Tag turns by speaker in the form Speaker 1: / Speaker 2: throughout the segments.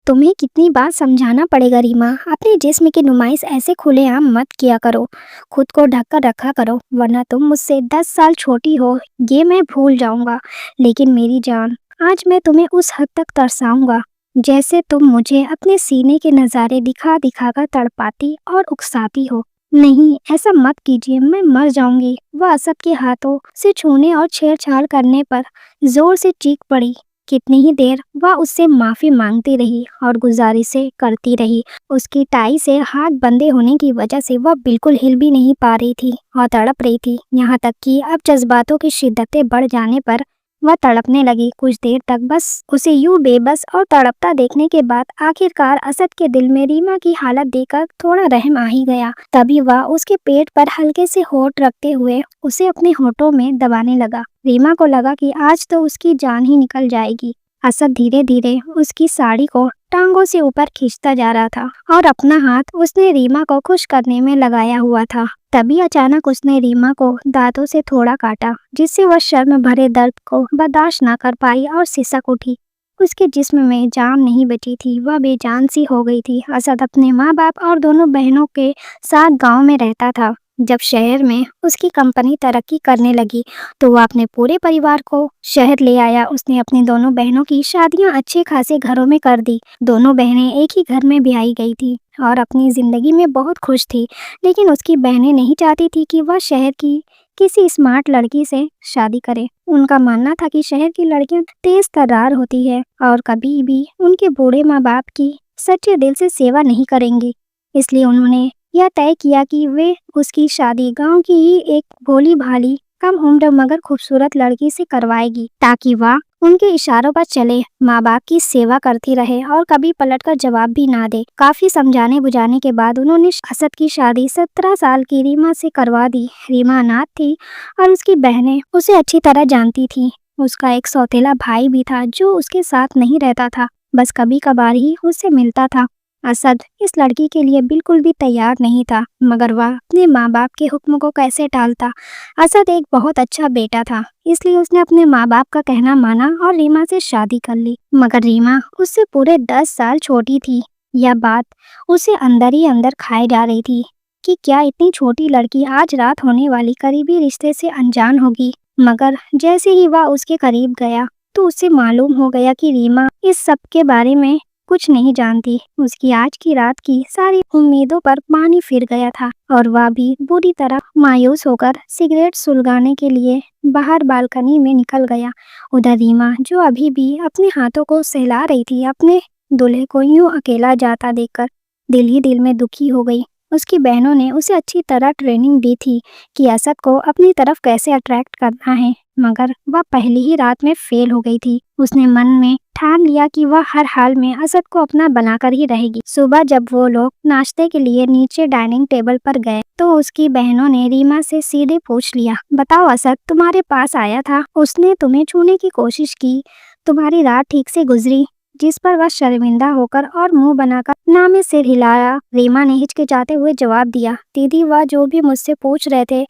Speaker 1: तुम्हें कितनी बार समझाना पड़ेगा रीमा, अपने जिस्म की नुमाइश ऐसे खुलेआम मत किया करो। खुद को ढक कर रखा करो, वरना तुम मुझसे 10 साल छोटी हो, ये मैं भूल जाऊंगा। लेकिन मेरी जान, आज मैं तुम्हें उस हद तक तरसाऊंगा जैसे तुम मुझे अपने सीने के नज़ारे दिखा दिखा कर तड़पाती और उकसाती हो। नहीं, ऐसा मत कीजिए, मैं मर जाऊंगी। वह असद के हाथों से छूने और छेड़छाड़ करने पर जोर से चीख पड़ी। कितनी ही देर वह उससे माफी मांगती रही और गुजारिशें करती रही। उसकी टाई से हाथ बंधे होने की वजह से वह बिल्कुल हिल भी नहीं पा रही थी और तड़प रही थी। यहाँ तक कि अब जज्बातों की शिद्दतें बढ़ जाने पर वह तड़पने लगी। कुछ देर तक बस उसे यूं बेबस और तड़पता देखने के बाद आखिरकार असद के दिल में रीमा की हालत देखकर थोड़ा रहम आ ही गया। तभी वह उसके पेट पर हल्के से होंठ रखते हुए उसे अपने होठों में दबाने लगा। रीमा को लगा कि आज तो उसकी जान ही निकल जाएगी। असद धीरे धीरे उसकी साड़ी को टांगों से ऊपर खींचता जा रहा था और अपना हाथ उसने रीमा को खुश करने में लगाया हुआ था। तभी अचानक उसने रीमा को दांतों से थोड़ा काटा, जिससे वह शर्म भरे दर्द को बर्दाश्त न कर पाई और सिसक उठी। उसके जिस्म में जान नहीं बची थी, वह बेजान सी हो गई थी। असद अपने माँ बाप और दोनों बहनों के साथ गांव में रहता था। जब शहर में उसकी कंपनी तरक्की करने लगी तो वह अपने पूरे परिवार को शहर ले आया। उसने अपनी दोनों बहनों की शादियां अच्छे खासे घरों में कर दी। दोनों बहनें एक ही घर में ब्याही गई थी और अपनी जिंदगी में बहुत खुश थी। लेकिन उसकी बहनें नहीं चाहती थी कि वह शहर की किसी स्मार्ट लड़की से शादी करे। उनका मानना था कि शहर की लड़कियां तेज तर्रार होती है और कभी भी उनके बूढ़े माँ बाप की सच्चे दिल से सेवा नहीं करेंगी। इसलिए उन्होंने यह तय किया कि वे उसकी शादी गांव की ही एक भोली भाली कम उम्र मगर खूबसूरत लड़की से करवाएगी, ताकि वह उनके इशारों पर चले, माँ बाप की सेवा करती रहे और कभी पलटकर जवाब भी ना दे। काफी समझाने बुझाने के बाद उन्होंने असद की शादी 17 साल की रीमा से करवा दी। रीमा अनाथ थी और उसकी बहनें उसे अच्छी तरह जानती थी। उसका एक सौतेला भाई भी था जो उसके साथ नहीं रहता था, बस कभी कभार ही उससे मिलता था। असद इस लड़की के लिए बिल्कुल भी तैयार नहीं था, मगर वह अपने माँ बाप के हुक्म को कैसे टालता। असद एक बहुत अच्छा बेटा था, इसलिए उसने अपने माँ बाप का कहना माना और रीमा से शादी कर ली। मगर रीमा उससे पूरे 10 साल छोटी थी। यह बात उसे अंदर ही अंदर खाए जा रही थी कि क्या इतनी छोटी लड़की आज रात होने वाली करीबी रिश्ते से अनजान होगी। मगर जैसे ही वह उसके करीब गया तो उसे मालूम हो गया कि रीमा इस सब के बारे में कुछ नहीं जानती। उसकी आज की रात की सारी उम्मीदों पर पानी फिर गया था और वह भी बुरी तरह मायूस होकर सिगरेट सुलगाने के लिए बाहर बालकनी में निकल गया। उधर रीमा, जो अभी भी अपने हाथों को सहला रही थी, अपने दूल्हे को यूं अकेला जाता देखकर दिल ही दिल में दुखी हो गई। उसकी बहनों ने उसे अच्छी तरह ट्रेनिंग दी थी कि असद को अपनी तरफ कैसे अट्रैक्ट करना है, मगर वह पहली ही रात में फेल हो गई थी। उसने मन में ठान लिया कि वह हर हाल में असद को अपना बनाकर ही रहेगी। सुबह जब वो लोग नाश्ते के लिए नीचे डाइनिंग टेबल पर गए तो उसकी बहनों ने रीमा से सीधे पूछ लिया, बताओ असद तुम्हारे पास आया था, उसने तुम्हें छूने की कोशिश की, तुम्हारी रात ठीक से गुजरी? जिस पर वह शर्मिंदा होकर और मुंह बनाकर ना में सिर हिलाया। रीमा ने हिचकिचाते हुए जवाब दिया, दीदी वह जो भी मुझसे पूछ रहे थे,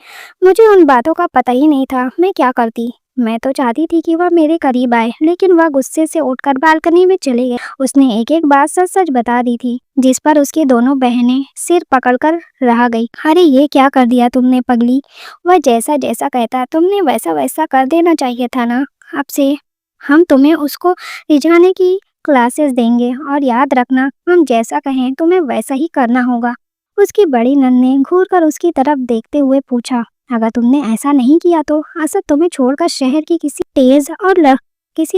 Speaker 1: मुझे उन बातों का पता ही नहीं था। मैं क्या करती? मैं तो चाहती थी कि वह मेरे करीब आए, लेकिन वह गुस्से से उठकर बालकनी में चले गए। उसने एक एक बात सच सच बता दी थी, जिस पर उसकी दोनों बहनें सिर पकड़कर रह गई। अरे ये क्या कर दिया तुमने पगली? वह जैसा जैसा कहता तुमने वैसा वैसा कर देना चाहिए था ना। अब से हम तुम्हें उसको रिझाने की क्लासेस देंगे और याद रखना, हम जैसा कहें तुम्हें वैसा ही करना होगा। उसकी बड़ी नंद ने घूरकर उसकी तरफ देखते हुए पूछा, अगर तुमने ऐसा नहीं किया तो असद तुम्हें छोड़कर शहर की किसी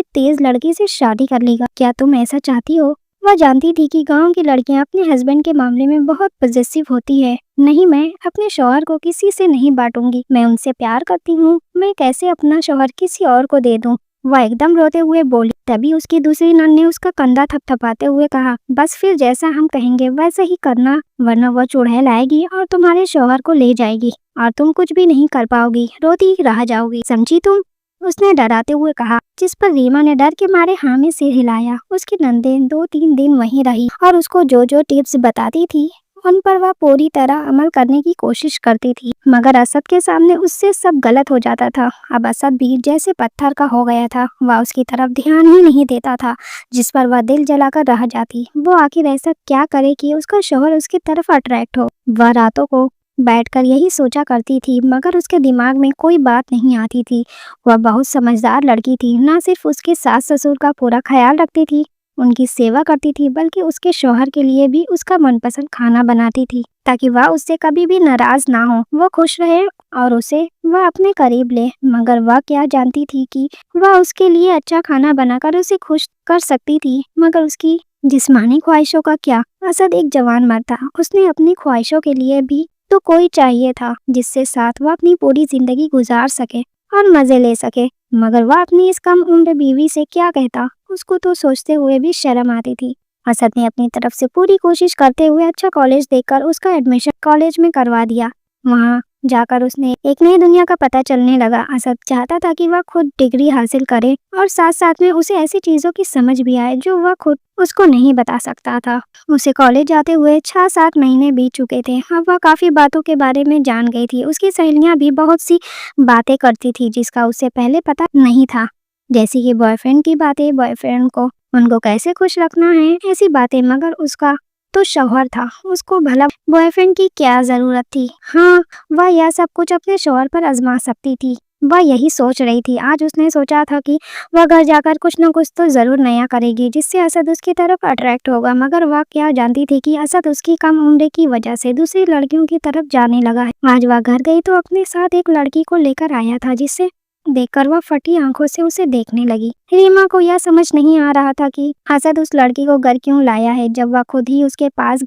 Speaker 1: तेज लड़की से शादी कर लेगा। क्या तुम ऐसा चाहती हो? वह जानती थी कि गांव की लड़कियां अपने हस्बैंड के मामले में बहुत पॉजिटिव होती है। नहीं, मैं अपने शौहर को किसी से नहीं बांटूंगी। मैं उनसे प्यार करती हूँ, मैं कैसे अपना शौहर किसी और को दे दूँ? वह एकदम रोते हुए बोली। तभी उसकी दूसरी नंद ने उसका कंधा थपथपाते हुए कहा, बस फिर जैसा हम कहेंगे वैसा ही करना, वरना वह चुड़ैल आएगी और तुम्हारे शौहर को ले जाएगी और तुम कुछ भी नहीं कर पाओगी, रोती रह जाओगी, समझी तुम? उसने डराते हुए कहा, जिस पर रीमा ने डर के मारे हाँ में सिर हिलाया। उसकी नंदें 2-3 दिन वहीं रही और उसको जो जो टिप्स बताती थी उन पर वह पूरी तरह अमल करने की कोशिश करती थी, मगर असद के सामने उससे सब गलत हो जाता था। अब असद भी जैसे पत्थर का हो गया था, वह उसकी तरफ ध्यान ही नहीं देता था, जिस पर वह दिल जलाकर रह जाती। वो आखिर ऐसा क्या करे कि उसका शौहर उसकी तरफ अट्रैक्ट हो। वह रातों को बैठकर यही सोचा करती थी, मगर उसके दिमाग में कोई बात नहीं आती थी। वह बहुत समझदार लड़की थी, न सिर्फ उसके सास ससुर का पूरा ख्याल रखती थी, उनकी सेवा करती थी, बल्कि उसके शौहर के लिए भी उसका मनपसंद खाना बनाती थी, ताकि वह उससे कभी भी नाराज ना हो, वो खुश रहे और उसे वह अपने करीब ले। मगर वह क्या जानती थी कि वह उसके लिए अच्छा खाना बनाकर उसे खुश कर सकती थी, मगर उसकी जिस्मानी ख्वाहिशों का क्या। असद एक जवान मर्द था, उसने अपनी ख्वाहिशों के लिए भी तो कोई चाहिए था जिससे साथ वह अपनी पूरी जिंदगी गुजार सके और मजे ले सके। मगर वह अपनी इस कम उम्र बीवी से क्या कहता, उसको तो सोचते हुए भी शर्म आती थी। असद ने अपनी तरफ से पूरी कोशिश करते हुए अच्छा कॉलेज देखकर उसका एडमिशन कॉलेज में करवा दिया। वहाँ जाकर उसने एक नई दुनिया का पता चलने लगा। असद चाहता था कि वह खुद डिग्री हासिल करे और साथ साथ में उसे ऐसी चीजों की समझ भी आए जो वह खुद उसको नहीं बता सकता था। उसे कॉलेज जाते हुए 6-7 महीने बीत चुके थे। अब वह काफी बातों के बारे में जान गई थी। उसकी सहेलियां भी बहुत सी बातें करती थी जिसका उसे पहले पता नहीं था, जैसे कि बॉयफ्रेंड की बातें, बॉयफ्रेंड को उनको कैसे खुश रखना है, ऐसी बातें। मगर उसका तो शौहर था, उसको भला बॉयफ्रेंड की क्या जरूरत थी। हाँ, वह यह सब कुछ अपने शौहर पर आजमा सकती थी। वह यही सोच रही थी। आज उसने सोचा था कि वह घर जाकर कुछ न कुछ तो जरूर नया करेगी जिससे असद उसकी तरफ अट्रैक्ट होगा। मगर वह क्या जानती थी कि असद उसकी कम उम्र की वजह से दूसरी लड़कियों की तरफ जाने लगा है। आज वह घर गई तो अपने साथ एक लड़की को लेकर आया था, जिससे देखकर वह फटी आंखों से उसे देखने लगी। रीमा को यह समझ नहीं आ रहा था कि असद उस लड़की को घर क्यों लाया है। जब वह खुद ही उसके पास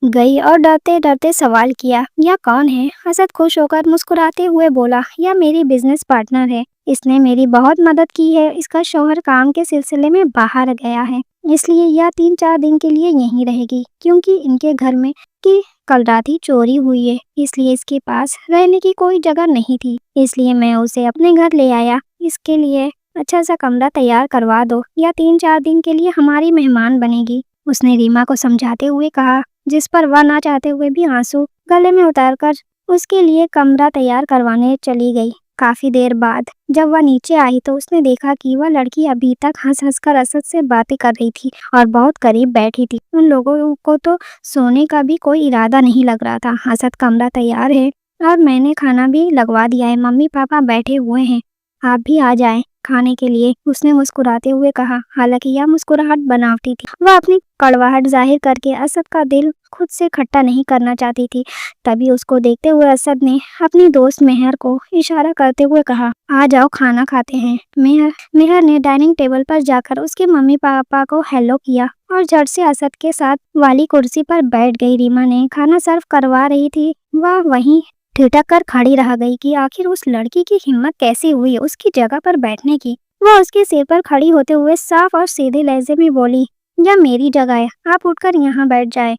Speaker 1: गई और डरते डरते सवाल किया, यह कौन है? असद खुश होकर मुस्कुराते हुए बोला, यह मेरी बिजनेस पार्टनर है, इसने मेरी बहुत मदद की है। इसका शौहर काम के सिलसिले में बाहर गया है, इसलिए यह 3-4 दिन के लिए यहीं रहेगी, क्योंकि इनके घर में की कल रात ही चोरी हुई है, इसलिए इसके पास रहने की कोई जगह नहीं थी, इसलिए मैं उसे अपने घर ले आया। इसके लिए अच्छा सा कमरा तैयार करवा दो, या 3-4 दिन के लिए हमारी मेहमान बनेगी, उसने रीमा को समझाते हुए कहा, जिस पर वह ना चाहते हुए भी आंसू गले में उतारकर उसके लिए कमरा तैयार करवाने चली गई। काफी देर बाद जब वह नीचे आई तो उसने देखा कि वह लड़की अभी तक हंस हंस कर असद से बातें कर रही थी और बहुत करीब बैठी थी। उन लोगों को तो सोने का भी कोई इरादा नहीं लग रहा था। असद, कमरा तैयार है और मैंने खाना भी लगवा दिया है, मम्मी पापा बैठे हुए हैं, आप भी आ जाएं खाने के लिए, उसने मुस्कुराते हुए कहा। हालांकि यह मुस्कुराहट बनावटी थी, वह अपनी कड़वाहट जाहिर करके असद का दिल खुद से खट्टा नहीं करना चाहती थी। तभी उसको देखते हुए असद ने अपनी दोस्त मेहर को इशारा करते हुए कहा, आ जाओ खाना खाते हैं। मेहर ने डाइनिंग टेबल पर जाकर उसके मम्मी पापा को हेलो किया और झट से असद के साथ वाली कुर्सी पर बैठ गई। रीमा ने खाना सर्व करवा रही थी, वह वहीं ठिठक कर खड़ी रह गई कि आखिर उस लड़की की हिम्मत कैसे हुई उसकी जगह पर बैठने की। वह उसके सिर पर खड़ी होते हुए साफ और सीधे लहजे में बोली, यह मेरी जगह है, आप उठकर यहाँ बैठ जाए।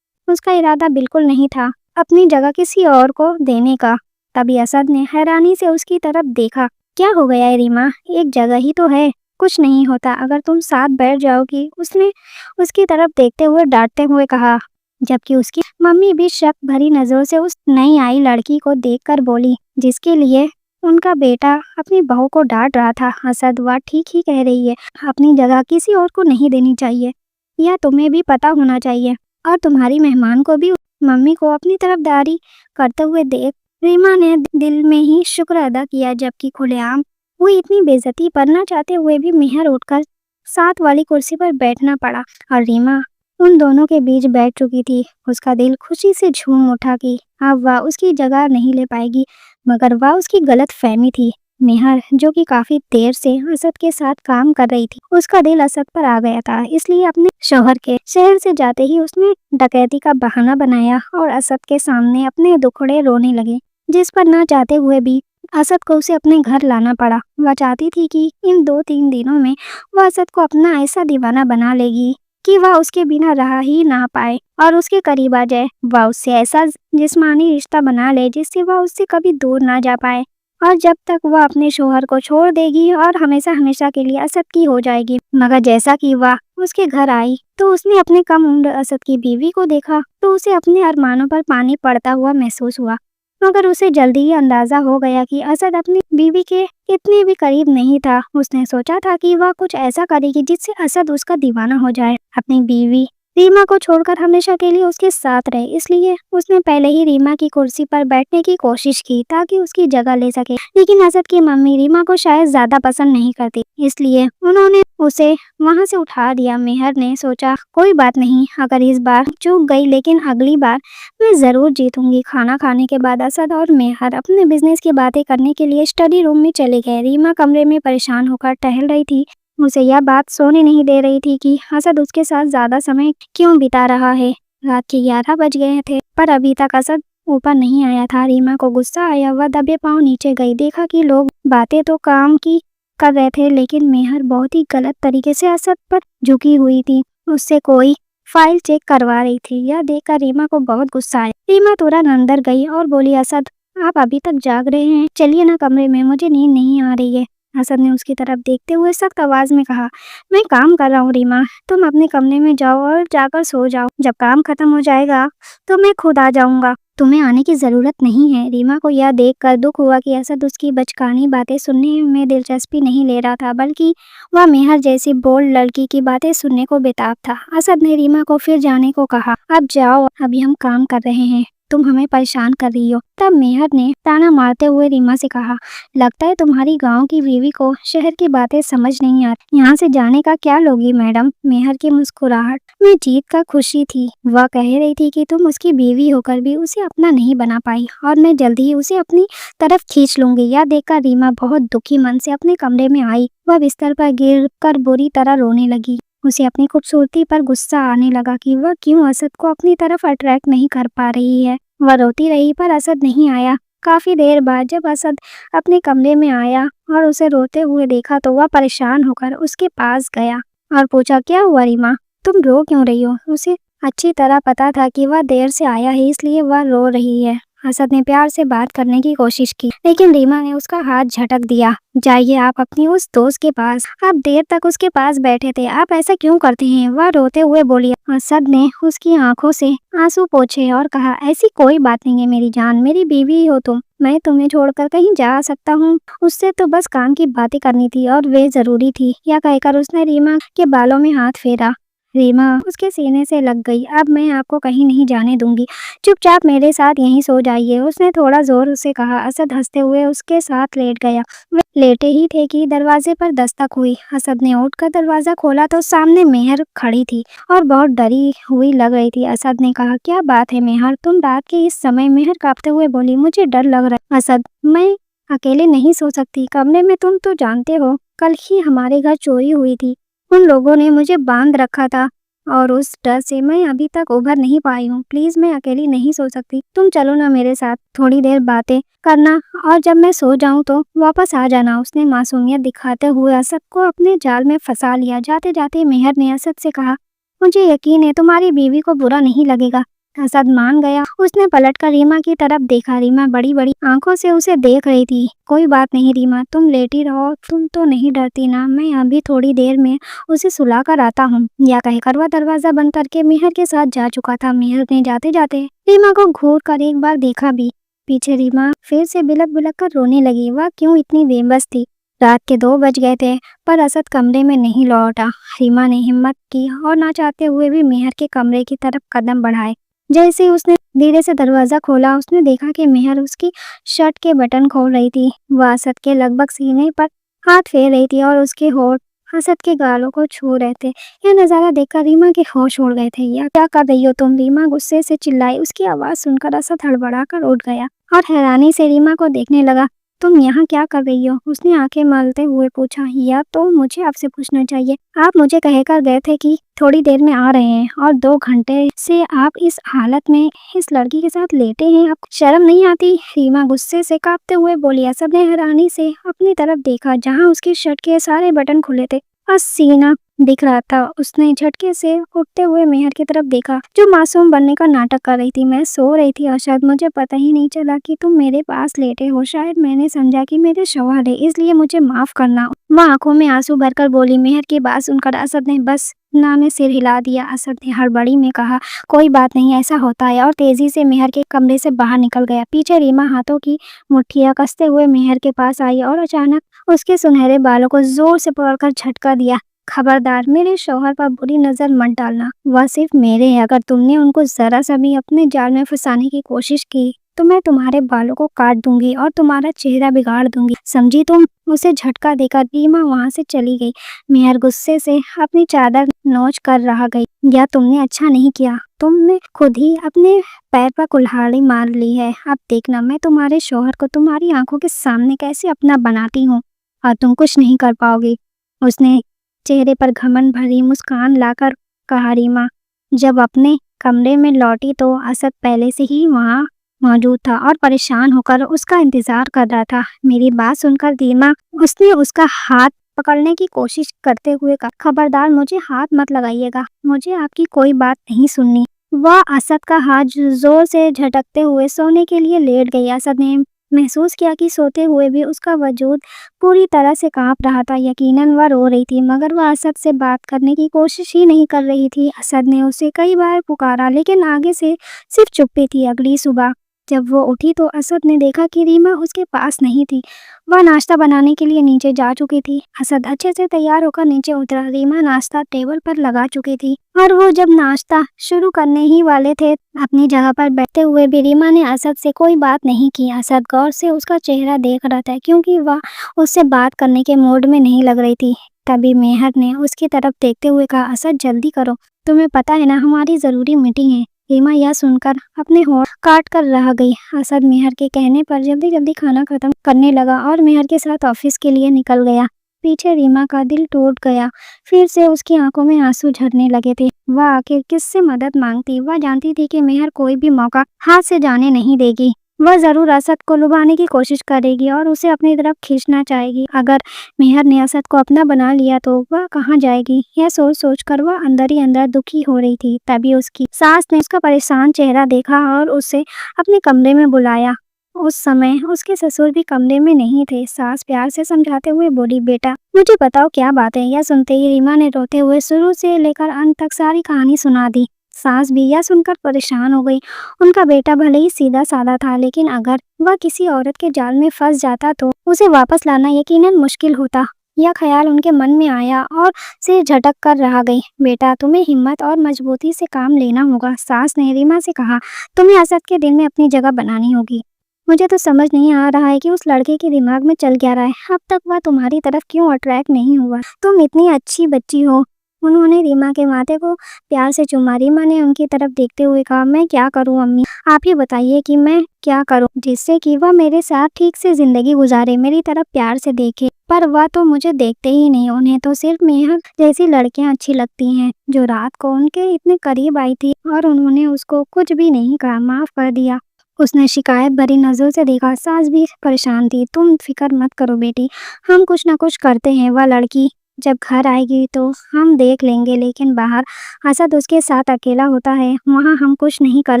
Speaker 1: उसका इरादा बिल्कुल नहीं था अपनी जगह किसी और को देने का। तभी असद ने हैरानी से उसकी तरफ देखा, क्या हो गया है रीमा, एक जगह ही तो है, कुछ नहीं होता अगर तुम साथ बैठ जाओगी, उसने उसकी तरफ देखते हुए डांटते हुए कहा। जबकि उसकी मम्मी भी शक भरी नजरों से उस नई आई लड़की को देखकर बोली, जिसके लिए उनका बेटा अपनी बहू को डांट रहा था। असद, वह ठीक ही कह रही है, अपनी जगह किसी और को नहीं देनी चाहिए, यह तुम्हें भी पता होना चाहिए, और तुम्हारी मेहमान को भी। मम्मी को अपनी तरफदारी करते हुए देख रीमा ने दिल में ही शुक्र अदा किया, जबकि खुलेआम हुई इतनी बेइज्जती पर न चाहते हुए भी मेहर उठकर साथ वाली कुर्सी पर बैठना पड़ा और रीमा उन दोनों के बीच बैठ चुकी थी। उसका दिल खुशी से झूम उठा कि अब वह उसकी जगह नहीं ले पाएगी, मगर वह उसकी गलत फहमी थी। मेहर, जो कि काफी देर से असद के साथ काम कर रही थी, उसका दिल असद पर आ गया था, इसलिए अपने शौहर के शहर से जाते ही उसने डकैती का बहाना बनाया और असद के सामने अपने दुखड़े रोने लगे, जिस पर ना चाहते हुए भी असद को उसे अपने घर लाना पड़ा। वह चाहती थी कि इन 2-3 दिनों में वह असद को अपना ऐसा दीवाना बना लेगी कि वह उसके बिना रह ही ना पाए और उसके करीब आ जाए। वह उससे ऐसा जिस्मानी रिश्ता बना ले जिससे वह उससे कभी दूर ना जा पाए اور جب تک وہ اپنے شوہر کو چھوڑ دے گی اور ہمیشہ ہمیشہ کے لیے اسد کی ہو جائے گی۔ مگر جیسا کہ وہ اس کے گھر آئی تو اس نے اپنے کم عمر اسد کی بیوی کو دیکھا تو اسے اپنے ارمانوں پر پانی پڑتا ہوا محسوس ہوا، مگر اسے جلدی ہی اندازہ ہو گیا کہ اسد اپنی بیوی کے اتنے بھی قریب نہیں تھا۔ اس نے سوچا تھا کہ وہ کچھ ایسا کرے گی جس سے اسد اس کا دیوانہ ہو جائے، اپنی بیوی ریما کو چھوڑ کر ہمیشہ کے لیے اس کے ساتھ رہے۔ اس لیے اس نے پہلے ہی ریما کی کرسی پر بیٹھنے کی کوشش کی تاکہ اس کی جگہ لے سکے، لیکن اسد کی ممی ریما کو شاید زیادہ پسند نہیں کرتی، اس لیے انہوں نے اسے وہاں سے اٹھا دیا۔ مہر نے سوچا کوئی بات نہیں، اگر اس بار چوک گئی لیکن اگلی بار میں ضرور جیتوں گی۔ کھانا کھانے کے بعد اسد اور مہر اپنے بزنس کی باتیں کرنے کے لیے اسٹڈی روم میں چلے گئے۔ ریما کمرے میں پریشان ہو کر ٹہل رہی تھی، اسے یہ بات سونے نہیں دے رہی تھی کہ اسد اس کے ساتھ زیادہ سمے کیوں بتا رہا ہے۔ رات کے 11 بج گئے تھے پر ابھی تک اسد اوپر نہیں آیا تھا۔ ریما کو غصہ آیا، وہ دبے پاؤں نیچے گئی، دیکھا کہ لوگ باتیں تو کام کی کر رہے تھے لیکن مہر بہت ہی غلط طریقے سے اسد پر جھکی ہوئی تھی، اس سے کوئی فائل چیک کروا رہی تھی۔ یہ دیکھ کر ریما کو بہت غصہ آیا۔ ریما تورن اندر گئی اور بولی، اسد آپ ابھی تک جاگ رہے ہیں، چلیے نا کمرے میں، مجھے نیند نہیں آ رہی ہے۔ اسد نے اس کی طرف دیکھتے ہوئے سخت آواز میں کہا، میں کام کر رہا ہوں ریما، تم اپنے کمرے میں جاؤ اور جا کر سو جاؤ، جب کام ختم ہو جائے گا تو میں خود آ جاؤں گا، تمہیں آنے کی ضرورت نہیں ہے۔ ریما کو یہ دیکھ کر دکھ ہوا کہ اسد اس کی بچکانی باتیں سننے میں دلچسپی نہیں لے رہا تھا، بلکہ وہ مہر جیسی بولڈ لڑکی کی باتیں سننے کو بےتاب تھا۔ اسد نے ریما کو پھر جانے کو کہا، اب جاؤ، ابھی ہم کام کر رہے ہیں، تم ہمیں پریشان کر رہی ہو۔ تب مہر نے تانا مارتے ہوئے ریما سے کہا، لگتا ہے تمہاری گاؤں کی بیوی کو شہر کی باتیں سمجھ نہیں آتی، یہاں سے جانے کا کیا لوگی میڈم۔ مہر کی مسکراہٹ میں جیت کا خوشی تھی، وہ کہہ رہی تھی کہ تم اس کی بیوی ہو کر بھی اسے اپنا نہیں بنا پائی اور میں جلد ہی اسے اپنی طرف کھینچ لوں گی۔ یہ دیکھ کر ریما بہت دکھی من سے اپنے کمرے میں آئی، وہ بستر پر گر کر بری طرح رونے لگی۔ اسے اپنی خوبصورتی پر غصہ آنے لگا کہ وہ کیوں اسد کو اپنی طرف اٹریکٹ نہیں کر پا رہی ہے۔ وہ روتی رہی پر اسد نہیں آیا۔ کافی دیر بعد جب اسد اپنے کمرے میں آیا اور اسے روتے ہوئے دیکھا تو وہ پریشان ہو کر اس کے پاس گیا اور پوچھا، کیا ہوا ریما، تم رو کیوں رہی ہو؟ اسے اچھی طرح پتا تھا کہ وہ دیر سے آیا ہے، اس لیے وہ رو رہی ہے۔ اسد نے پیار سے بات کرنے کی کوشش کی لیکن ریما نے اس کا ہاتھ جھٹک دیا۔ جائیے آپ اپنی اس دوست کے پاس، آپ دیر تک اس کے پاس بیٹھے تھے، آپ ایسا کیوں کرتے ہیں؟ وہ روتے ہوئے بولی۔ اسد نے اس کی آنکھوں سے آنسو پوچھے اور کہا، ایسی کوئی بات نہیں ہے میری جان، میری بیوی ہو تم، میں تمہیں چھوڑ کر کہیں جا سکتا ہوں؟ اس سے تو بس کام کی باتیں کرنی تھی اور وہ ضروری تھی۔ یا کہہ کر اس نے ریما کے بالوں میں ہاتھ پھیرا۔ ریما اس کے سینے سے لگ گئی۔ اب میں آپ کو کہیں نہیں جانے دوں گی، چپ چاپ میرے ساتھ یہیں سو جائیے، اس نے تھوڑا زور سے کہا۔ اسد ہنستے ہوئے اس کے ساتھ لیٹ گیا۔ وہ لیٹے ہی تھے کہ دروازے پر دستک ہوئی۔ اسد نے اٹھ کر دروازہ کھولا تو سامنے مہر کھڑی تھی اور بہت ڈری ہوئی لگ رہی تھی۔ اسد نے کہا، کیا بات ہے مہر، تم رات کے اس سمے؟ مہر کانپتے ہوئے بولی، مجھے ڈر لگ رہا ہے اسد، میں اکیلے نہیں سو سکتی کمرے میں، تم تو جانتے ہو کل ہی ہمارے گھر چوری ہوئی تھی، ان لوگوں نے مجھے باندھ رکھا تھا اور اس ڈر سے میں ابھی تک ابھر نہیں پائی ہوں، پلیز میں اکیلی نہیں سو سکتی، تم چلو نا میرے ساتھ، تھوڑی دیر باتیں کرنا اور جب میں سو جاؤں تو واپس آ جانا۔ اس نے معصومیت دکھاتے ہوئے اسد کو اپنے جال میں پھنسا لیا۔ جاتے جاتے مہر نے اسد سے کہا، مجھے یقین ہے تمہاری بیوی کو برا نہیں لگے گا۔ اسد مان گیا۔ اس نے پلٹ کر ریما کی طرف دیکھا، ریما بڑی بڑی آنکھوں سے اسے دیکھ رہی تھی۔ کوئی بات نہیں ریما، تم لیٹی رہو، تم تو نہیں ڈرتی نا، میں ابھی تھوڑی دیر میں اسے سلا کر آتا ہوں۔ یا کہہ کر وہ دروازہ بند کر کے مہر کے ساتھ جا چکا تھا۔ مہر نے جاتے جاتے ریما کو گھور کر ایک بار دیکھا بھی، پیچھے ریما پھر سے بلک بلک کر رونے لگی۔ وہ کیوں اتنی بے بس تھی؟ رات کے 2 بج گئے تھے پر اسد کمرے میں نہیں لوٹا۔ ریما نے ہمت کی اور نہ چاہتے ہوئے بھی مہر کے کمرے کی طرف قدم بڑھائے۔ جیسے اس نے دھیرے سے دروازہ کھولا، اس نے دیکھا کہ مہر اس کی شرٹ کے بٹن کھول رہی تھی۔ وہ اسد کے لگ بھگ سینے پر ہاتھ پھیر رہی تھی اور اس کے ہونٹ اسد کے گالوں کو چھو رہے تھے۔ یہ نظارہ دیکھ کر ریما کے ہوش اڑ گئے تھے۔ یا کیا کر رہی ہو تم؟ ریما غصے سے چلائی۔ اس کی آواز سن کر اسد ہڑبڑا کر اٹھ گیا اور حیرانی سے ریما کو دیکھنے لگا۔ تم یہاں کیا کر رہی ہو؟ اس نے آنکھیں ملتے ہوئے پوچھا۔ یا تو مجھے آپ سے پوچھنا چاہیے، آپ مجھے کہہ کر گئے تھے کہ تھوڑی دیر میں آ رہے ہیں اور 2 گھنٹے سے آپ اس حالت میں اس لڑکی کے ساتھ لیٹے ہیں، آپ کو شرم نہیں آتی؟ ریما غصے سے کانپتے ہوئے بولی۔ اسد نے حیرانی سے اپنی طرف دیکھا جہاں اس کی شرٹ کے سارے بٹن کھلے تھے اور سینہ दिख रहा था। उसने झटके से उठते हुए मेहर की तरफ देखा, जो मासूम बनने का नाटक कर रही थी। मैं सो रही थी अरशद, मुझे पता ही नहीं चला कि तुम मेरे पास लेटे हो। शायद मैंने समझा कि मेरे शौहर है, इसलिए मुझे माफ करना। वह आंखों में आंसू भरकर बोली। मेहर की बात सुनकर असद ने बस ना में सिर हिला दिया। असद ने हड़बड़ी में कहा, कोई बात नहीं, ऐसा होता है, और तेजी से मेहर के कमरे से बाहर निकल गया। पीछे रीमा हाथों की मुट्ठियां कसते हुए मेहर के पास आई और अचानक उसके सुनहरे बालों को जोर से पकड़कर झटका दिया। खबरदार, मेरे शौहर पर बुरी नजर मत डालना, वह सिर्फ मेरे हैं। अगर तुमने उनको जरा सा भी अपने जाल में फंसाने की कोशिश की तो मैं तुम्हारे बालों को काट दूंगी और तुम्हारा चेहरा बिगाड़ दूंगी, समझी तुम? उसे झटका देकर रीमा वहां से चली गई। मेहर गुस्से से अपनी चादर नोच कर रह गई। या तुमने अच्छा नहीं किया, तुमने खुद ही अपने पैर पर कुल्हाड़ी मार ली है। अब देखना मैं तुम्हारे शौहर को तुम्हारी आंखों के सामने कैसे अपना बनाती हूँ, और तुम कुछ नहीं कर पाओगी। उसने चेहरे पर घमंड भरी मुस्कान लाकर कहा। रीमा जब अपने कमरे में लौटी तो असद पहले से ही वहां मौजूद था और परेशान होकर उसका इंतजार कर रहा था। मेरी बात सुनकर रीमा उसने उसका हाथ पकड़ने की कोशिश करते हुए कहा, खबरदार, मुझे हाथ मत लगाइएगा, मुझे आपकी कोई बात नहीं सुननी। वह असद का हाथ जोर से झटकते हुए सोने के लिए लेट गई। असद ने महसूस किया कि सोते हुए भी उसका वजूद पूरी तरह से कांप रहा था। यकीनन वह रो रही थी, मगर वह असद से बात करने की कोशिश ही नहीं कर रही थी। असद ने उसे कई बार पुकारा, लेकिन आगे से सिर्फ चुप्पी थी। अगली सुबह जब वो उठी तो असद ने देखा कि रीमा उसके पास नहीं थी। वह नाश्ता बनाने के लिए नीचे जा चुकी थी। असद अच्छे से तैयार होकर नीचे उतरा। रीमा नाश्ता टेबल पर लगा चुकी थी और वो जब नाश्ता शुरू करने ही वाले थे, अपनी जगह पर बैठते हुए भी रीमा ने असद से कोई बात नहीं की। असद गौर से उसका चेहरा देख रहा था, क्योंकि वह उससे बात करने के मूड में नहीं लग रही थी। तभी मेहर ने उसकी तरफ देखते हुए कहा, असद जल्दी करो, तुम्हें पता है ना हमारी जरूरी मीटिंग है। रीमा यह सुनकर अपने होंठ काट कर रह गई। असद मेहर के कहने पर जल्दी जल्दी खाना खत्म करने लगा और मेहर के साथ ऑफिस के लिए निकल गया। पीछे रीमा का दिल टूट गया। फिर से उसकी आंखों में आंसू झरने लगे थे। वह आखिर किससे मदद मांगती? वह जानती थी कि मेहर कोई भी मौका हाथ से जाने नहीं देगी। वह जरूर असद को लुभाने की कोशिश करेगी और उसे अपनी तरफ खींचना चाहेगी। अगर मेहर ने असद को अपना बना लिया तो वह कहाँ जाएगी? यह सोच सोच कर वह अंदर ही अंदर दुखी हो रही थी। तभी उसकी सास ने उसका परेशान चेहरा देखा और उसे अपने कमरे में बुलाया। उस समय उसके ससुर भी कमरे में नहीं थे। सास प्यार से समझाते हुए बोली, बेटा मुझे बताओ क्या बात है। यह सुनते ही रीमा ने रोते हुए शुरू से लेकर अंत तक सारी कहानी सुना दी। सास भी यह सुनकर परेशान हो गई। उनका बेटा भले ही सीधा साधा था, लेकिन अगर वह किसी औरत के जाल में फंस जाता तो उसे वापस लाना यकीनन मुश्किल होता। यह ख्याल उनके मन में आया और सिर झटक कर रह गई। बेटा तुम्हें हिम्मत और मजबूती से काम लेना होगा। सास ने रीमा से कहा, तुम्हें असद के दिल में अपनी जगह बनानी होगी। मुझे तो समझ नहीं आ रहा है कि उस लड़के के दिमाग में चल क्या रहा है। अब तक वह तुम्हारी तरफ क्यों अट्रैक्ट नहीं हुआ? तुम इतनी अच्छी बच्ची हो। उन्होंने रीमा के माथे को प्यार से चूमा। रीमा ने उनकी तरफ देखते हुए कहा, मैं क्या करूं अम्मी, आप ही बताइए कि मैं क्या करूं जिससे कि वह मेरे साथ ठीक से जिंदगी गुजारे, मेरी तरफ प्यार से देखे। पर वह तो मुझे देखते ही नहीं। उन्हें तो सिर्फ मेहर जैसी लड़कियां अच्छी लगती हैं, जो रात को उनके इतने करीब आई थी और उन्होंने उसको कुछ भी नहीं कहा, माफ कर दिया। उसने शिकायत भरी नजरों से देखा। सास भी परेशान थी। तुम फिक्र मत करो बेटी, हम कुछ ना कुछ करते हैं। वह लड़की जब घर आएगी तो हम देख लेंगे, लेकिन बाहर असद उसके साथ अकेला होता है, वहाँ हम कुछ नहीं कर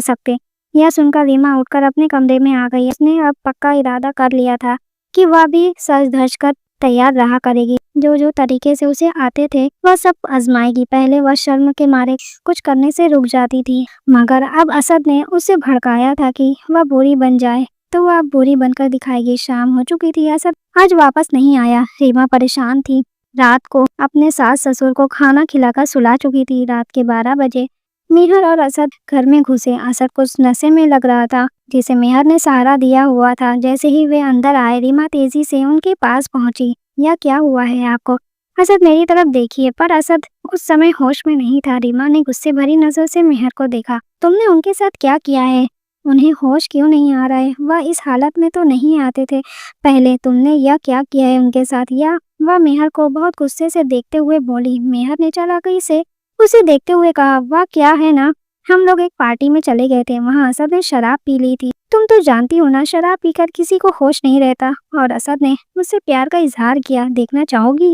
Speaker 1: सकते। यह सुनकर रीमा उठकर अपने कमरे में आ गई। उसने अब पक्का इरादा कर लिया था कि वह भी सज धज कर तैयार रहा करेगी। जो जो तरीके से उसे आते थे वह सब आजमाएगी। पहले वह शर्म के मारे कुछ करने से रुक जाती थी, मगर अब असद ने उसे भड़काया था कि वह बुरी बन जाए तो वह अब बुरी बनकर दिखाएगी। शाम हो चुकी थी। असद आज वापस नहीं आया। रीमा परेशान थी। रात को अपने सास ससुर को खाना खिलाकर सुला चुकी थी। रात के 12 बजे मेहर और असद घर में घुसे। असद कुछ नशे में लग रहा था, जिसे मेहर ने सहारा दिया हुआ था। जैसे ही वे अंदर आए, रीमा तेजी से उनके पास पहुंची। यह क्या हुआ है आपको? असद मेरी तरफ देखिए। पर असद उस समय होश में नहीं था। रीमा ने गुस्से भरी नजर से मेहर को देखा। तुमने उनके साथ क्या किया है? उन्हें होश क्यों नहीं आ रहा है? वह इस हालत में तो नहीं आते थे पहले। तुमने यह क्या किया है उनके साथ? या वह मेहर को बहुत गुस्से से देखते हुए बोली। मेहर ने चालाकी से उसे देखते हुए कहा, वह क्या है ना, हम लोग एक पार्टी में चले गए थे, वहाँ असद ने शराब पी ली थी। तुम तो जानती हो ना, शराब पीकर किसी को होश नहीं रहता। और असद ने मुझसे प्यार का इजहार किया, देखना चाहोगी?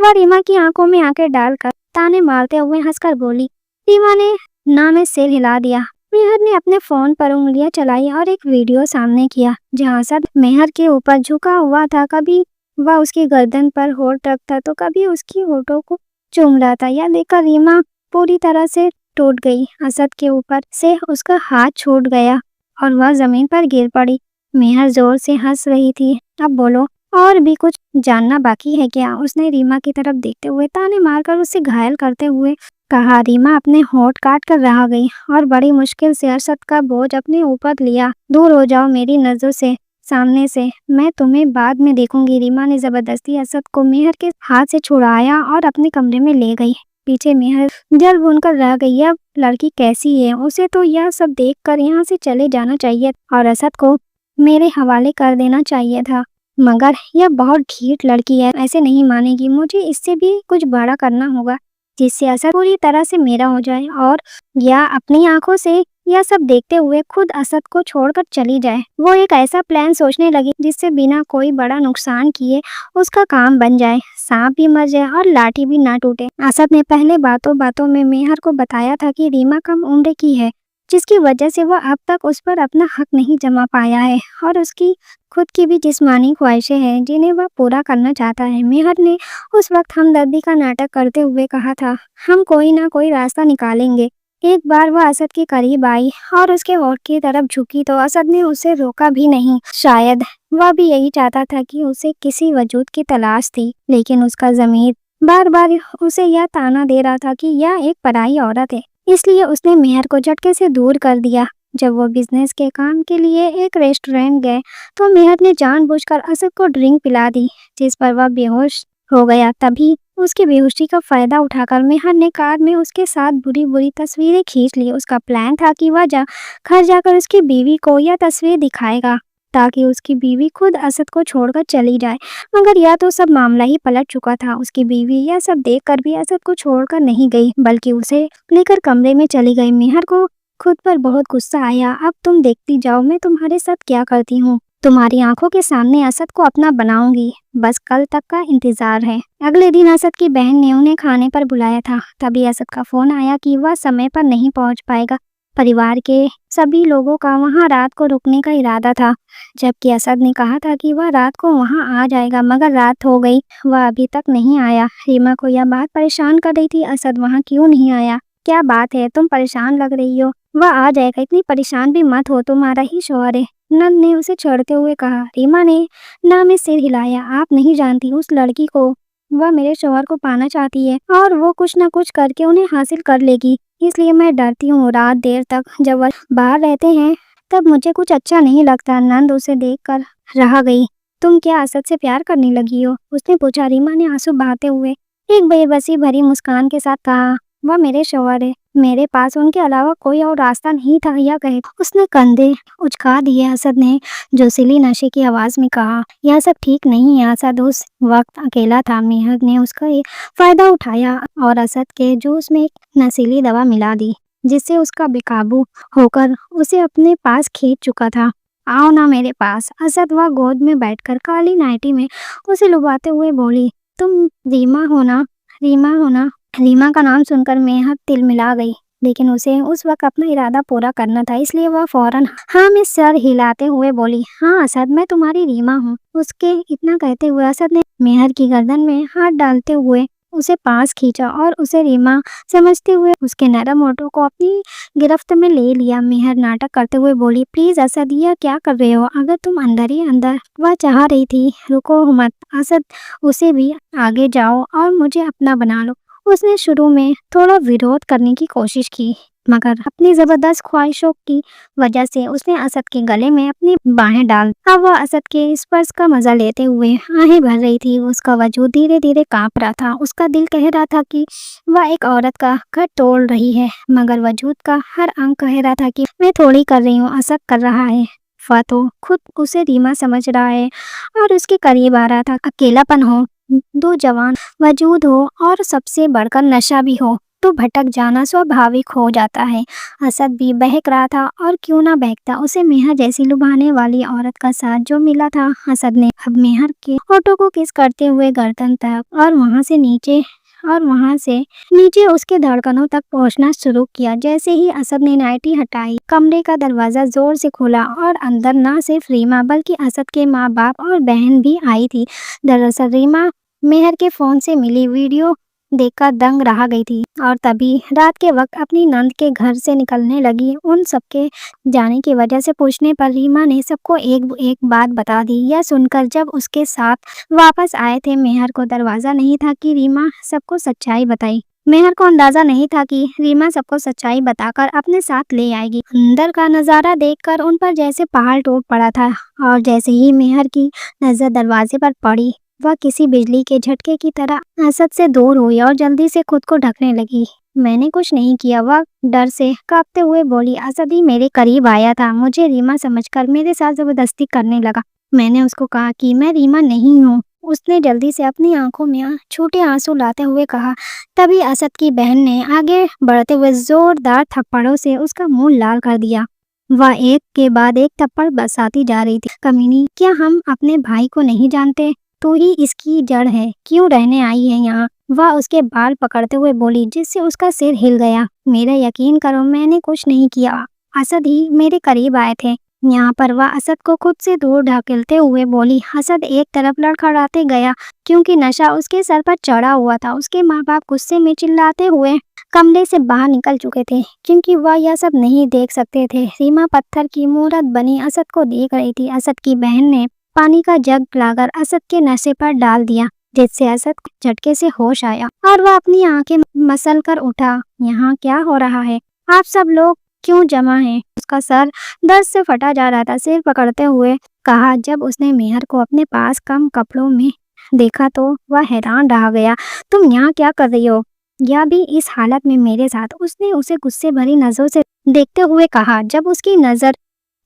Speaker 1: वह रीमा की आंखों में आंखें डालकर ताने मारते हुए हंसकर बोली। रीमा ने ना में सिर हिला दिया। मेहर ने अपने फोन पर उंगलियां चलाई और एक वीडियो सामने किया जहां असद मेहर के ऊपर झुका हुआ था। कभी वह उसकी गर्दन पर होठ रखता तो कभी उसकी होठों को चूम रहा था। यह देखकर रीमा पूरी तरह से टूट गई। असद के ऊपर से उसका हाथ छूट गया और वह जमीन पर गिर पड़ी। मेहर जोर से हंस रही थी। अब बोलो, और भी कुछ जानना बाकी है क्या? उसने रीमा की तरफ देखते हुए ताने मारकर उसे घायल करते हुए कहा। रीमा अपने होठ काट कर रह गई और बड़ी मुश्किल से असद का बोझ अपने ऊपर लिया। दूर हो जाओ मेरी नजरों से, सामने से, मैं तुम्हें बाद में देखूंगी। रीमा ने जबरदस्ती असद को मेहर के हाथ से छुड़ाया और अपने कमरे में ले गई। पीछे मेहर जल भूनकर रह गई। यह लड़की कैसी है? उसे तो यह सब देखकर यहाँ से चले जाना चाहिए और असद को मेरे हवाले कर देना चाहिए था, मगर यह बहुत ढीठ लड़की है, ऐसे नहीं मानेगी। मुझे इससे भी कुछ बड़ा करना होगा जिससे असद पूरी तरह से मेरा हो जाए और या अपनी आंखों से यह सब देखते हुए खुद असद को छोड़कर चली जाए। वो एक ऐसा प्लान सोचने लगी जिससे बिना कोई बड़ा नुकसान किए उसका काम बन जाए, सांप भी मर जाए और लाठी भी ना टूटे। असद ने पहले बातों बातों में मेहर को बताया था कि रीमा कम उम्र की है, जिसकी वजह से वह अब तक उस पर अपना हक नहीं जमा पाया है और उसकी खुद की भी जिस्मानी ख्वाहिशें हैं जिन्हें वह पूरा करना चाहता है। मेहर ने उस वक्त हमदर्दी का नाटक करते हुए कहा था, हम कोई ना कोई रास्ता निकालेंगे। एक बार वह असद के करीब आई और उसके होठ की तरफ झुकी तो असद ने उसे रोका भी नहीं। शायद वह भी यही चाहता था कि उसे किसी वजूद की तलाश थी, लेकिन उसका ज़मीर बार बार उसे यह ताना दे रहा था कि यह एक पराई औरत है। इसलिए उसने मेहर को झटके से दूर कर दिया। जब वो बिजनेस के काम के लिए एक रेस्टोरेंट गए तो मेहर ने जानबूझकर असद को ड्रिंक पिला दी, जिस पर वह बेहोश हो गया। तभी उसकी बेहोशी का फायदा उठाकर मेहर ने कार में उसके साथ बुरी बुरी तस्वीरें खींच ली। उसका प्लान था कि वह घर जाकर उसकी बीवी को यह तस्वीर दिखाएगा ताकि उसकी बीवी खुद असद को छोड़कर चली जाए, मगर यह तो सब मामला ही पलट चुका था। उसकी बीवी यह सब देखकर भी असद को छोड़कर नहीं गई, बल्कि उसे लेकर कमरे में चली गई। मेहर को खुद पर बहुत गुस्सा आया। अब तुम देखती जाओ मैं तुम्हारे साथ क्या करती हूँ। तुम्हारी आंखों के सामने असद को अपना बनाऊंगी, बस कल तक का इंतजार है। अगले दिन असद की बहन ने उन्हें खाने पर बुलाया था। तभी असद का फोन आया कि वह समय पर नहीं पहुंच पाएगा। परिवार के सभी लोगों का वहां रात को रुकने का इरादा था, जबकि असद ने कहा था कि वह रात को वहां आ जाएगा, मगर रात हो गई, वह अभी तक नहीं आया। रीमा को यह बात परेशान कर रही थी, असद वहां क्यों नहीं आया? क्या बात है, तुम परेशान लग रही हो। वह आ जाएगा, इतनी परेशान भी मत हो, तुम्हारा ही शौहर है, नंद ने उसे छेड़ते हुए कहा। रीमा ने ना में सिर हिलाया। आप नहीं जानती उस लड़की को, वह मेरे शौहर को पाना चाहती है और वो कुछ ना कुछ करके उन्हें हासिल कर लेगी, इसलिए मैं डरती हूँ। रात देर तक जब वह बाहर रहते हैं तब मुझे कुछ अच्छा नहीं लगता। नंद उसे देखकर रह गई। तुम क्या असद से प्यार करने लगी हो? उसने पूछा। रीमा ने आंसू बहाते हुए एक बेबसी भरी मुस्कान के साथ कहा, वह मेरे शौहर है, मेरे पास उनके अलावा कोई और रास्ता नहीं था। यह कहे उसने कंधे उचका दिए। असद ने जोशीली नशे की आवाज में कहा, यह सब ठीक नहीं है। असद उस वक्त अकेला था। मेहर ने उसका एक फायदा उठाया और असद के जूस में एक नशीली दवा मिला दी, जिससे उसका बेकाबू होकर उसे अपने पास खींच चुका था। आओ ना मेरे पास। असद वह गोद में बैठकर काली नाइटी में उसे लुभाते हुए बोली, तुम रीमा हो ना? रीमा हो ना? रीमा का नाम सुनकर मेहर तिलमिला गई, लेकिन उसे उस वक्त अपना इरादा पूरा करना था, इसलिए वह फौरन हाँ में सर हिलाते हुए बोली, हाँ असद, मैं तुम्हारी रीमा हूँ। उसके इतना कहते हुए असद ने मेहर की गर्दन में हाथ डालते हुए उसे पास खींचा और उसे रीमा समझते हुए उसके नरम होठों को अपनी गिरफ्त में ले लिया। मेहर नाटक करते हुए बोली, प्लीज असद, यह क्या कर रहे हो? अगर तुम अंदर ही अंदर। वह चाह रही थी, रुको मत असद, उसे भी आगे जाओ और मुझे अपना बना लो। उसने शुरू में थोड़ा विरोध करने की कोशिश की, मगर अपनी जबरदस्त ख्वाहिशों की वजह से उसने असद के गले में अपनी बाहें डाल। अब वह असद के स्पर्श का मजा लेते हुए आहें भर रही थी। उसका वजूद धीरे धीरे कांप रहा था। उसका दिल कह रहा था कि वह एक औरत का घर तोड़ रही है, मगर वजूद का हर अंग कह रहा था कि मैं थोड़ी कर रही हूँ, असद कर रहा है। वह तो खुद उसे रीमा समझ रहा है और उसके करीब आ रहा था। अकेलापन हो, दो जवान वजूद हो और सबसे बढ़कर नशा भी हो तो भटक जाना स्वाभाविक हो जाता है। असद भी बहक रहा था और क्यों ना बहकता, उसे मेहर जैसी लुभाने वाली औरत का साथ जो मिला था। असद ने अब मेहर के होठों को किस करते हुए गर्दन तक और वहां से नीचे और वहां से नीचे उसके धड़कनों तक पहुंचना शुरू किया। जैसे ही असद ने नाइटी हटाई, कमरे का दरवाजा जोर से खुला और अंदर ना सिर्फ रीमा बल्कि असद के माँ बाप और बहन भी आई थी। दरअसल रीमा मेहर के फोन से मिली वीडियो देखकर दंग रह गई थी और तभी रात के वक्त अपनी नंद के घर से निकलने लगी। उन सबके जाने की वजह से पूछने पर रीमा ने सबको एक एक बात बता दी। यह सुनकर जब उसके साथ वापस आए थे मेहर को दरवाजा नहीं था कि रीमा सबको सच्चाई बताई। मेहर को अंदाजा नहीं था कि रीमा सबको सच्चाई बताकर अपने साथ ले आएगी। अंदर का नजारा देखकर उन पर जैसे पहाड़ टूट पड़ा था और जैसे ही मेहर की नजर दरवाजे पर पड़ी, वह किसी बिजली के झटके की तरह असद से दूर हुई और जल्दी से खुद को ढकने लगी। मैंने कुछ नहीं किया, वह डर से कांपते हुए बोली। असद ही मेरे करीब आया था, मुझे रीमा समझकर मेरे साथ जबरदस्ती करने लगा। मैंने उसको कहा कि मैं रीमा नहीं हूँ। उसने जल्दी से अपनी आंखों में छोटे आंसू लाते हुए कहा। तभी असद की बहन ने आगे बढ़ते हुए जोरदार थप्पड़ों से उसका मुंह लाल कर दिया। वह एक के बाद एक थप्पड़ बरसाती जा रही थी। कमीनी, क्या हम अपने भाई को नहीं जानते? तू ही इसकी जड़ है, क्यों रहने आई है यहाँ? वह उसके बाल पकड़ते हुए बोली, जिससे उसका सिर हिल गया। मेरा यकीन करो, मैंने कुछ नहीं किया, असद ही मेरे करीब आए थे। यहाँ पर वह असद को खुद से दूर ढकेलते हुए बोली। असद एक तरफ लड़खड़ाते गया क्योंकि नशा उसके सर पर चढ़ा हुआ था। उसके माँ बाप गुस्से में चिल्लाते हुए कमरे से बाहर निकल चुके थे क्योंकि वह यह सब नहीं देख सकते थे। रीमा पत्थर की मूरत बनी असद को देख रही थी। असद की बहन ने पानी का जग लाकर असद के नशे पर डाल दिया, जिससे असद झटके से होश आया और वह अपनी आंखें मसल कर उठा। यहाँ क्या हो रहा है? आप सब लोग क्यों जमा हैं? उसका सर दर्द से फटा जा रहा था। सिर पकड़ते हुए कहा। जब उसने मेहर को अपने पास कम कपड़ों में देखा तो वह हैरान रह गया। तुम यहाँ क्या कर रही हो, या भी इस हालत में मेरे साथ? उसने उसे गुस्से भरी नजरों से देखते हुए कहा। जब उसकी नजर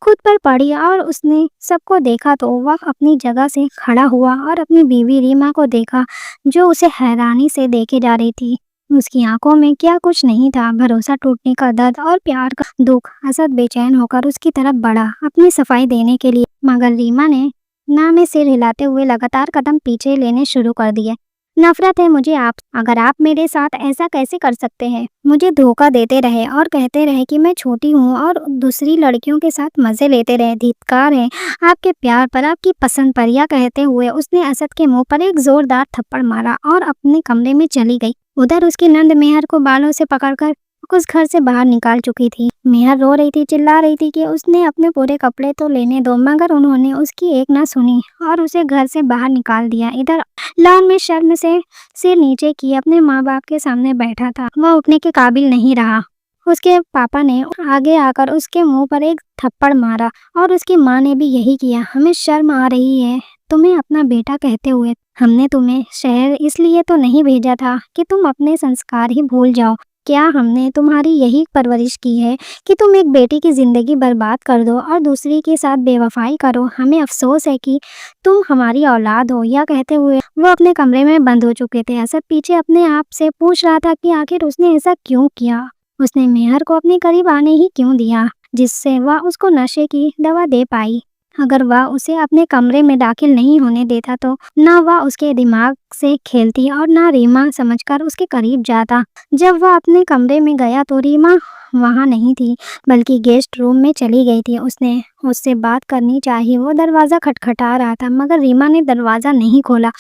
Speaker 1: खुद पर पड़ी और उसने सबको देखा तो वह अपनी जगह से खड़ा हुआ और अपनी बीवी रीमा को देखा, जो उसे हैरानी से देखे जा रही थी। उसकी आंखों में क्या कुछ नहीं था, भरोसा टूटने का दर्द और प्यार का दुख। असद बेचैन होकर उसकी तरफ बढ़ा अपनी सफाई देने के लिए, मगर रीमा ने ना में सिर हिलाते हुए लगातार कदम पीछे लेने शुरू कर दिए। नफरत है मुझे आप, अगर आप मेरे साथ ऐसा कैसे कर सकते हैं? मुझे धोखा देते रहे और कहते रहे कि मैं छोटी हूँ और दूसरी लड़कियों के साथ मजे लेते रहे। धिक्कार है आपके प्यार पर, आपकी पसंद पर। यह कहते हुए उसने असद के मुंह पर एक जोरदार थप्पड़ मारा और अपने कमरे में चली गई। उधर उसकी नंद मेहर को बालों से पकड़कर उस घर से बाहर निकाल चुकी थी। मेहर रो रही थी, चिल्ला रही थी कि उसने अपने पूरे कपड़े तो लेने दो, मगर उन्होंने उसकी एक ना सुनी और उसे घर से बाहर निकाल दिया। इधर लॉन में शर्म से सिर नीचे किए अपने माँ बाप के सामने बैठा था। वह उठने के काबिल नहीं रहा। उसके पापा ने आगे आकर उसके मुंह पर एक थप्पड़ मारा और उसकी माँ ने भी यही किया। हमें शर्म आ रही है तुम्हें अपना बेटा कहते हुए। हमने तुम्हें शहर इसलिए तो नहीं भेजा था कि तुम अपने संस्कार ही भूल जाओ। क्या हमने तुम्हारी यही परवरिश की है कि तुम एक बेटी की जिंदगी बर्बाद कर दो और दूसरी के साथ बेवफाई करो? हमें अफसोस है कि तुम हमारी औलाद हो। यह कहते हुए वो अपने कमरे में बंद हो चुके थे। असद पीछे अपने आप से पूछ रहा था कि आखिर उसने ऐसा क्यों किया। उसने मेहर को अपने करीब आने ही क्यों दिया, जिससे वह उसको नशे की दवा दे पाई। अगर वह उसे अपने कमरे में दाखिल नहीं होने देता तो न वह उसके दिमाग से खेलती और न रीमा समझकर उसके करीब जाता। जब वह अपने कमरे में गया तो रीमा वहाँ नहीं थी, बल्कि गेस्ट रूम में चली गई थी। उसने उससे बात करनी चाहिए। वो दरवाज़ा खटखटा रहा था, मगर रीमा ने दरवाज़ा नहीं खोला।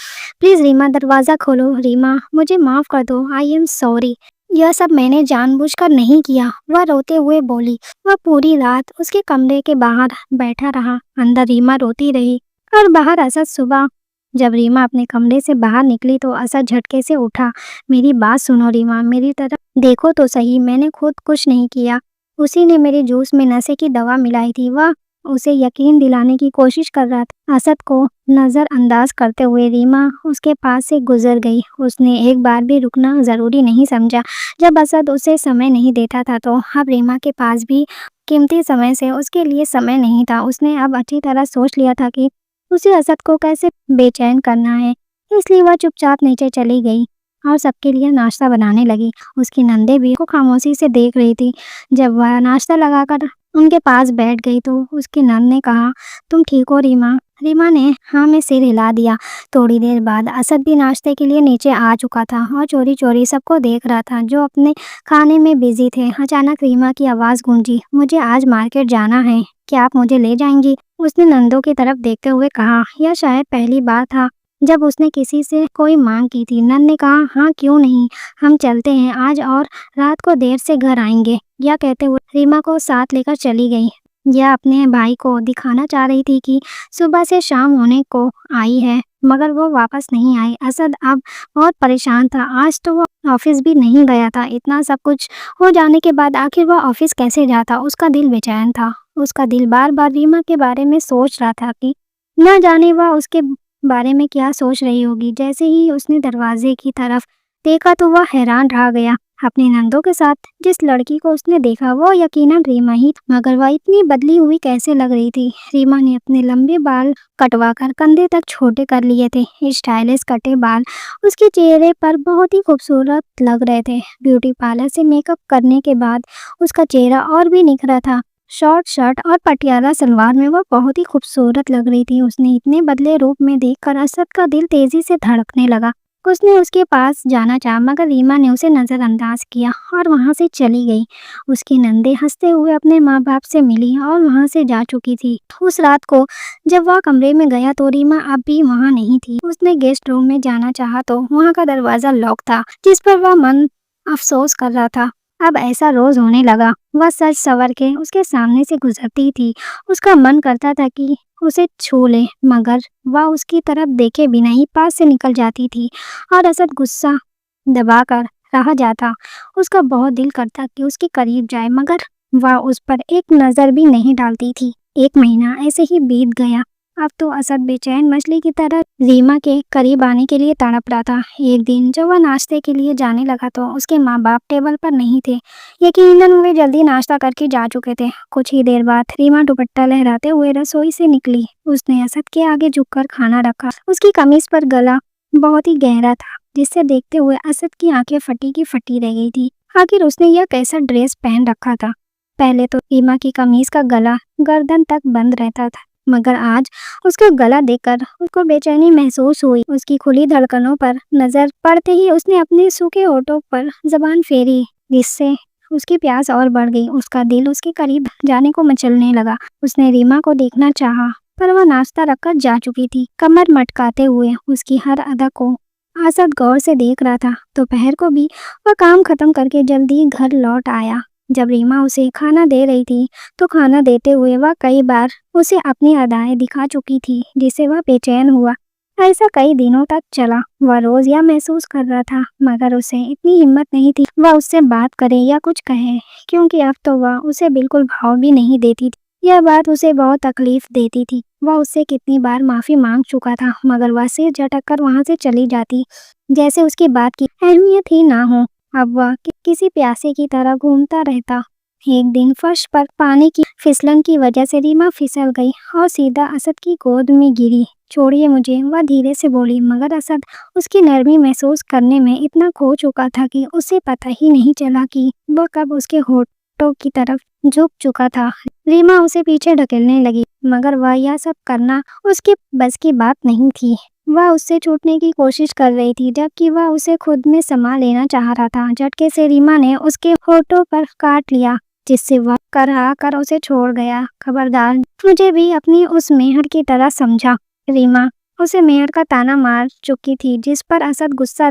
Speaker 1: प्लीज़ रीमा, दरवाज़ा खोलो। रीमा, मुझे माफ़ कर दो, आई एम सॉरी, यह सब मैंने जानबूझकर नहीं किया, वह रोते हुए बोली। वह पूरी रात उसके कमरे के बाहर बैठा रहा। अंदर रीमा रोती रही और बाहर असद। सुबह जब रीमा अपने कमरे से बाहर निकली तो असद झटके से उठा। मेरी बात सुनो रीमा, मेरी तरफ देखो तो सही, मैंने खुद कुछ नहीं किया। उसी ने मेरे जूस में नशे की दवा मिलाई थी। वह उसे यकीन दिलाने की कोशिश कर रहा था। असद को नज़रअंदाज करते हुए रीमा उसके पास से गुजर गई। उसने एक बार भी रुकना ज़रूरी नहीं समझा। जब असद उसे समय नहीं देता था तो अब रीमा के पास भी कीमती समय से उसके लिए समय नहीं था। उसने अब अच्छी तरह सोच लिया था कि उसे असद को कैसे बेचैन करना है, इसलिए वह चुपचाप नीचे चली गई और सबके लिए नाश्ता बनाने लगी। उसकी नंदे भी को खामोशी से देख रही थी। जब वह नाश्ता लगाकर ان کے پاس بیٹھ گئی تو اس کی نند نے کہا، تم ٹھیک ہو ریما؟ ریما نے ہاں میں سر ہلا دیا۔ تھوڑی دیر بعد اسد بھی ناشتے کے لیے نیچے آ چکا تھا اور چوری چوری سب کو دیکھ رہا تھا جو اپنے کھانے میں بزی تھے۔ اچانک ریما کی آواز گونجی، مجھے آج مارکیٹ جانا ہے، کیا آپ مجھے لے جائیں گی؟ اس نے نندوں کی طرف دیکھتے ہوئے کہا۔ یہ شاید پہلی بار تھا جب اس نے کسی سے کوئی مانگ کی تھی۔ نند نے کہا، ہاں کیوں نہیں، ہم چلتے ہیں آج، اور رات کو دیر سے گھر آئیں گے۔ یہ کہتے ہوئے ریما کو ساتھ لے کر چلی گئی۔ یہ اپنے بھائی کو دکھانا چاہ رہی تھی کہ صبح سے شام ہونے کو آئی ہے مگر وہ واپس نہیں آئی۔ اسد اب بہت پریشان تھا، آج تو وہ آفس بھی نہیں گیا تھا۔ اتنا سب کچھ ہو جانے کے بعد آخر وہ آفس کیسے جاتا؟ اس کا دل بے چین تھا۔ اس کا دل بار بار ریما کے بارے میں سوچ رہا تھا کہ نہ جانے وہ اس کے بارے میں کیا سوچ رہی ہوگی۔ جیسے ہی اس نے دروازے کی طرف دیکھا تو وہ حیران رہ گیا۔ اپنی نندوں کے ساتھ جس لڑکی کو اس نے دیکھا وہ یقیناً ریما ہی تھی، مگر وہ اتنی بدلی ہوئی کیسے لگ رہی تھی؟ ریما نے اپنے لمبے بال کٹوا کر کندھے تک چھوٹے کر لیے تھے۔ اسٹائلش کٹے بال اس کے چہرے پر بہت ہی خوبصورت لگ رہے تھے۔ بیوٹی پارلر سے میک اپ کرنے کے بعد اس کا چہرہ اور بھی نکھرا تھا۔ شارٹ شرٹ اور پٹیالہ سلوار میں وہ بہت ہی خوبصورت لگ رہی تھی۔ اس نے اتنے بدلے روپ میں دیکھ کر اسد کا دل تیزی سے دھڑکنے لگا۔ اس نے اس کے پاس جانا چاہا مگر ریما نے اسے نظر انداز کیا اور وہاں سے چلی گئی۔ اس کی نندیں ہنستے ہوئے اپنے ماں باپ سے ملی اور وہاں سے جا چکی تھی۔ اس رات کو جب وہ کمرے میں گیا تو ریما اب بھی وہاں نہیں تھی۔ اس نے گیسٹ روم میں جانا چاہا تو وہاں کا دروازہ لاک تھا، جس پر وہ من افسوس کر رہا تھا۔ اب ایسا روز ہونے لگا، وہ سج سور کے اس کے سامنے سے گزرتی تھی، اس کا من کرتا تھا کہ اسے چھو لے مگر وہ اس کی طرف دیکھے بنا ہی پاس سے نکل جاتی تھی اور اسد غصہ دبا کر رہ جاتا۔ اس کا بہت دل کرتا کہ اس کے قریب جائے مگر وہ اس پر ایک نظر بھی نہیں ڈالتی تھی۔ ایک مہینہ ایسے ہی بیت گیا۔ اب تو اسد بے چین مچھلی کی طرح ریما کے قریب آنے کے لیے تڑپ رہا تھا۔ ایک دن جب وہ ناشتے کے لیے جانے لگا تو اس کے ماں باپ ٹیبل پر نہیں تھے، یقیناً وہ جلدی ناشتہ کر کے جا چکے تھے۔ کچھ ہی دیر بعد ریما دوپٹہ لہراتے ہوئے رسوئی سے نکلی۔ اس نے اسد کے آگے جھک کر کھانا رکھا۔ اس کی قمیص پر گلا بہت ہی گہرا تھا جسے دیکھتے ہوئے اسد کی آنکھیں پھٹی کی پھٹی رہ گئی تھی۔ آخر اس نے یہ کیسا ڈریس پہن رکھا تھا؟ پہلے تو ریما کی قمیص کا گلا گردن تک بند رہتا تھا مگر آج اس کا گلا دیکھ کر اس کو بے چینی محسوس ہوئی۔ اس کی کھلی دھڑکنوں پر نظر پڑتے ہی اس نے اپنے سوکھے ہونٹوں پر زبان پھیری جس سے اس کی پیاس اور بڑھ گئی۔ اس کا دل اس کے قریب جانے کو مچلنے لگا۔ اس نے ریما کو دیکھنا چاہا پر وہ ناشتہ رکھ کر جا چکی تھی۔ کمر مٹکاتے ہوئے اس کی ہر ادا کو اسد غور سے دیکھ رہا تھا۔ دوپہر کو بھی وہ کام ختم کر کے جلدی گھر لوٹ آیا۔ جب ریما اسے کھانا دے رہی تھی تو کھانا دیتے ہوئے وہ کئی بار اسے اپنی ادائیں دکھا چکی تھی جسے وہ بے چین ہوا۔ ایسا کئی دنوں تک چلا۔ وہ روز یہ محسوس کر رہا تھا مگر اسے اتنی ہمت نہیں تھی وہ اس سے بات کرے یا کچھ کہے، کیونکہ اب تو وہ اسے بالکل بھاؤ بھی نہیں دیتی تھی۔ یہ بات اسے بہت تکلیف دیتی تھی۔ وہ اس سے کتنی بار معافی مانگ چکا تھا مگر وہ سر جھٹک کر وہاں سے چلی جاتی جیسے اس کی بات کی اہمیت ہی نہ ہو۔ اب وہ کسی پیاسے کی طرح گھومتا رہتا۔ ایک دن فرش پر پانی کی پھسلن کی وجہ سے ریما پھسل گئی اور سیدھا اسد کی گود میں گری۔ چھوڑیے مجھے، وہ دھیرے سے بولی مگر اسد اس کی نرمی محسوس کرنے میں اتنا کھو چکا تھا کہ اسے پتہ ہی نہیں چلا کہ وہ کب اس کے ہونٹوں کی طرف جھک چکا تھا۔ ریما اسے پیچھے ڈھکیلنے لگی مگر وہ یہ سب کرنا اس کے بس کی بات نہیں تھی۔ وہ اس سے چھوٹنے کی کوشش کر رہی تھی جبکہ وہ اسے خود میں سما لینا چاہ رہا تھا۔ جھٹکے سے ریما نے اس کے ہونٹوں پر کاٹ لیا جس سے وہ کرا کر اسے چھوڑ گیا۔ خبردار، مجھے بھی اپنی اس مہر کی طرح سمجھا۔ ریما اسے مہر کا طعنہ مار چکی تھی جس پر اسد غصہ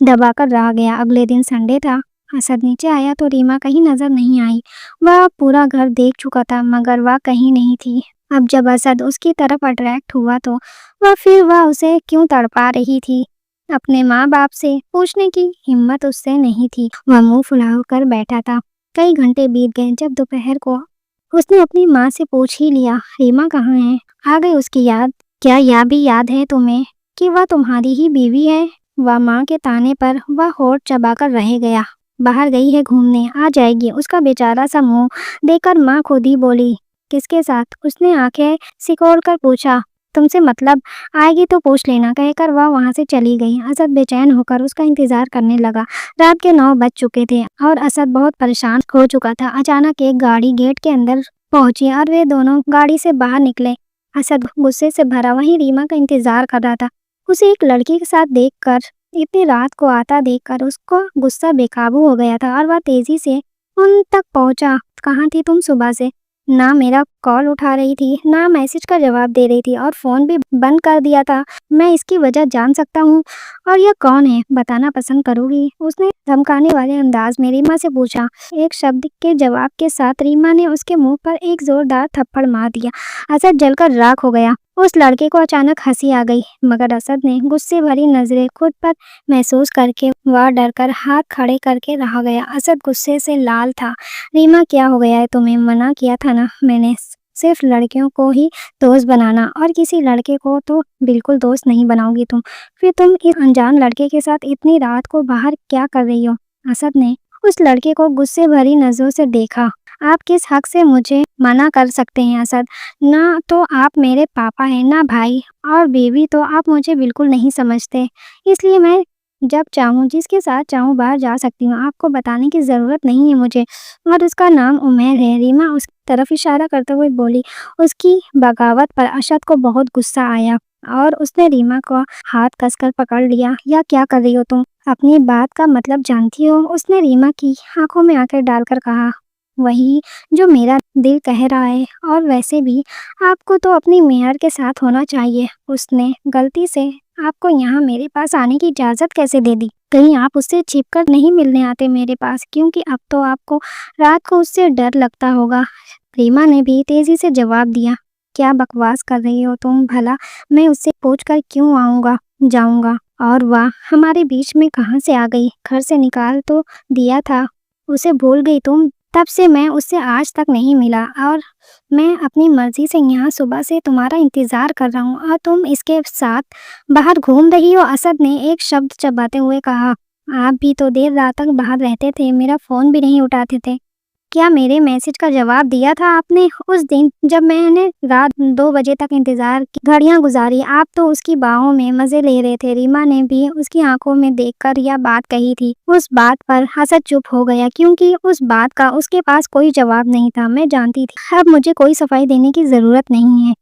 Speaker 1: دبا کر رہ گیا۔ اگلے دن سنڈے تھا۔ اسد نیچے آیا تو ریما کہیں نظر نہیں آئی۔ وہ پورا گھر دیکھ چکا تھا مگر وہ کہیں نہیں تھی۔ اب جب اسد اس کی طرف اٹریکٹ ہوا تو وہ اسے کیوں تڑپا رہی تھی اپنے ماں باپ سے پوچھنے کی ہمت اس سے نہیں تھی۔ وہ منہ پھلا کر بیٹھا تھا۔ کئی گھنٹے بیت گئے۔ جب دوپہر کو اس نے اپنی ماں سے پوچھ ہی لیا ریما کہاں ہے، آ گئی اس کی یاد؟ کیا یہ بھی یاد ہے تمہیں کہ وہ تمہاری ہی بیوی ہے؟ وہ ماں کے طعنے پر وہ ہونٹ چبا کر رہ گیا۔ باہر گئی ہے گھومنے، آ جائے گی۔ اس کا بیچارہ سا منہ دیکھ کر ماں خود ہی بولی، کس کے ساتھ؟ اس نے آنکھیں سکوڑ کر پوچھا، تم سے مطلب، آئے گی تو پوچھ لینا، کہہ کر وہ وہاں سے چلی گئی۔ اسد بے چین ہو کر اس کا انتظار کرنے لگا۔ رات کے 9 بج چکے تھے اور اسد بہت پریشان ہو چکا تھا۔ اچانک ایک گاڑی گیٹ کے اندر पहुंची और वे दोनों गाड़ी से बाहर निकले। असद गुस्से से भरा वहीं रीमा का इंतजार कर रहा था। उसे एक लड़की के साथ देखकर, इतनी रात को आता देखकर उसको गुस्सा बेकाबू हो गया था और वह तेजी से उन तक पहुंचा। कहाँ थी तुम सुबह से? ना मेरा कॉल उठा रही थी, ना मैसेज का जवाब दे रही थी और फोन भी बंद कर दिया था। मैं इसकी वजह जान सकता हूँ? और यह कौन है, बताना पसंद करोगी? उसने धमकाने वाले अंदाज में रीमा से पूछा। एक शब्द के जवाब के साथ रीमा ने उसके मुंह पर एक जोरदार थप्पड़ मार दिया। असद जलकर राख हो गया। उस लड़के को अचानक हंसी आ गई, मगर असद ने गुस्से भरी नजरें खुद पर महसूस करके वह डरकर हाथ खड़े करके रह गया। असद गुस्से से लाल था। रीमा, क्या हो गया है तुम्हें? मना किया था ना मैंने, सिर्फ लड़कियों को ही दोस्त बनाना, और किसी लड़के को तो बिल्कुल दोस्त नहीं बनाओगी तुम। फिर तुम इस अनजान लड़के के साथ इतनी रात को बाहर क्या कर रही हो? असद ने उस लड़के को गुस्से भरी नजरों से देखा। आप किस हक से मुझे मना कर सकते हैं असद? ना तो आप मेरे पापा हैं, ना भाई, और बेबी तो आप मुझे बिल्कुल नहीं समझते। इसलिए मैं जब चाहूँ, जिसके साथ चाहूँ बाहर जा सकती हूँ। आपको बताने की ज़रूरत नहीं है मुझे। और उसका नाम उमैर है। रीमा उसकी तरफ इशारा करते हुए बोली। उसकी बगावत पर असद को बहुत गुस्सा आया और उसने रीमा को हाथ कसकर पकड़ लिया। या क्या कर रही हो तुम? अपनी बात का मतलब जानती हो? उसने रीमा की आंखों में आंखें डालकर कहा। वही जो मेरा दिल कह रहा है, और वैसे भी आपको तो अपनी मेहर के साथ होना चाहिए। उसने गलती से आपको यहाँ मेरे पास आने की इजाज़त कैसे दे दी? कहीं आप उससे छिपकर नहीं मिलने आते मेरे पास? क्योंकि अब तो आपको रात को उससे डर लगता होगा। रीमा ने भी तेजी से जवाब दिया। क्या बकवास कर रही हो तुम? भला मैं उससे पूछकर क्यों जाऊंगा? और वह हमारे बीच में कहाँ से आ गई? घर से निकाल तो दिया था, उसे भूल गई तुम? तब से मैं उससे आज तक नहीं मिला और मैं अपनी मर्जी से यहाँ सुबह से तुम्हारा इंतजार कर रहा हूँ, और तुम इसके साथ बाहर घूम रही हो। असद ने एक शब्द चबाते हुए कहा। आप भी तो देर रात तक बाहर रहते थे, मेरा फोन भी नहीं उठाते थे। क्या मेरे मैसेज का जवाब दिया था आपने उस दिन जब मैंने रात 2 बजे तक इंतजार की घड़ियां गुजारी? आप तो उसकी बाहों में मजे ले रहे थे। रीमा ने भी उसकी आंखों में देखकर यह बात कही थी। उस बात पर हसद चुप हो गया, क्योंकि उस बात का उसके पास कोई जवाब नहीं था। मैं जानती थी अब मुझे कोई सफाई देने की जरूरत नहीं है।